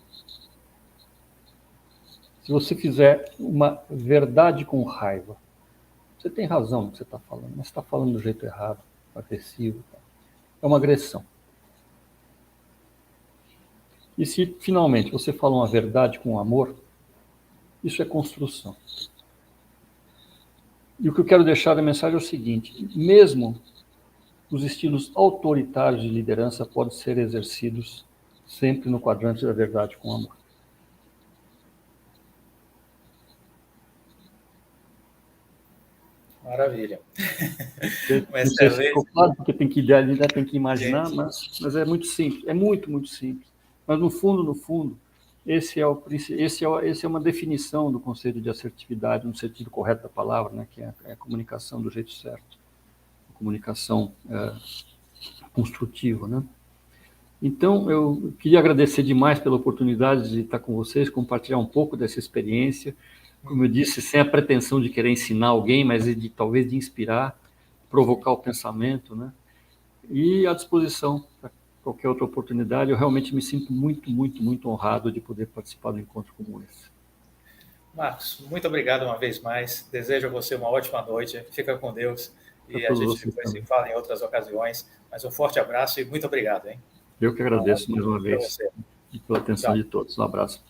Se você fizer uma verdade com raiva, você tem razão no que você está falando, mas você está falando do jeito errado, agressivo. É uma agressão. E se, finalmente, você fala uma verdade com amor, isso é construção. E o que eu quero deixar da mensagem é o seguinte: mesmo os estilos autoritários de liderança podem ser exercidos sempre no quadrante da verdade com amor. Maravilha. Não sei se ficou claro, porque tem que idealizar, tem que imaginar, mas é muito simples, é muito, muito simples. Mas no fundo, essa é uma definição do conceito de assertividade, no sentido correto da palavra, né, que é a comunicação do jeito certo, a comunicação construtiva, né? Então, eu queria agradecer demais pela oportunidade de estar com vocês, compartilhar um pouco dessa experiência, como eu disse, sem a pretensão de querer ensinar alguém, mas talvez de inspirar, provocar o pensamento, né? E à disposição para qualquer outra oportunidade. Eu realmente me sinto muito, muito, muito honrado de poder participar de um encontro como esse. Marcos, muito obrigado uma vez mais. Desejo a você uma ótima noite. Fica com Deus. E a gente depois se fala em outras ocasiões. Mas um forte abraço e muito obrigado, hein? Eu que agradeço mais uma vez. E pela atenção de todos. Um abraço.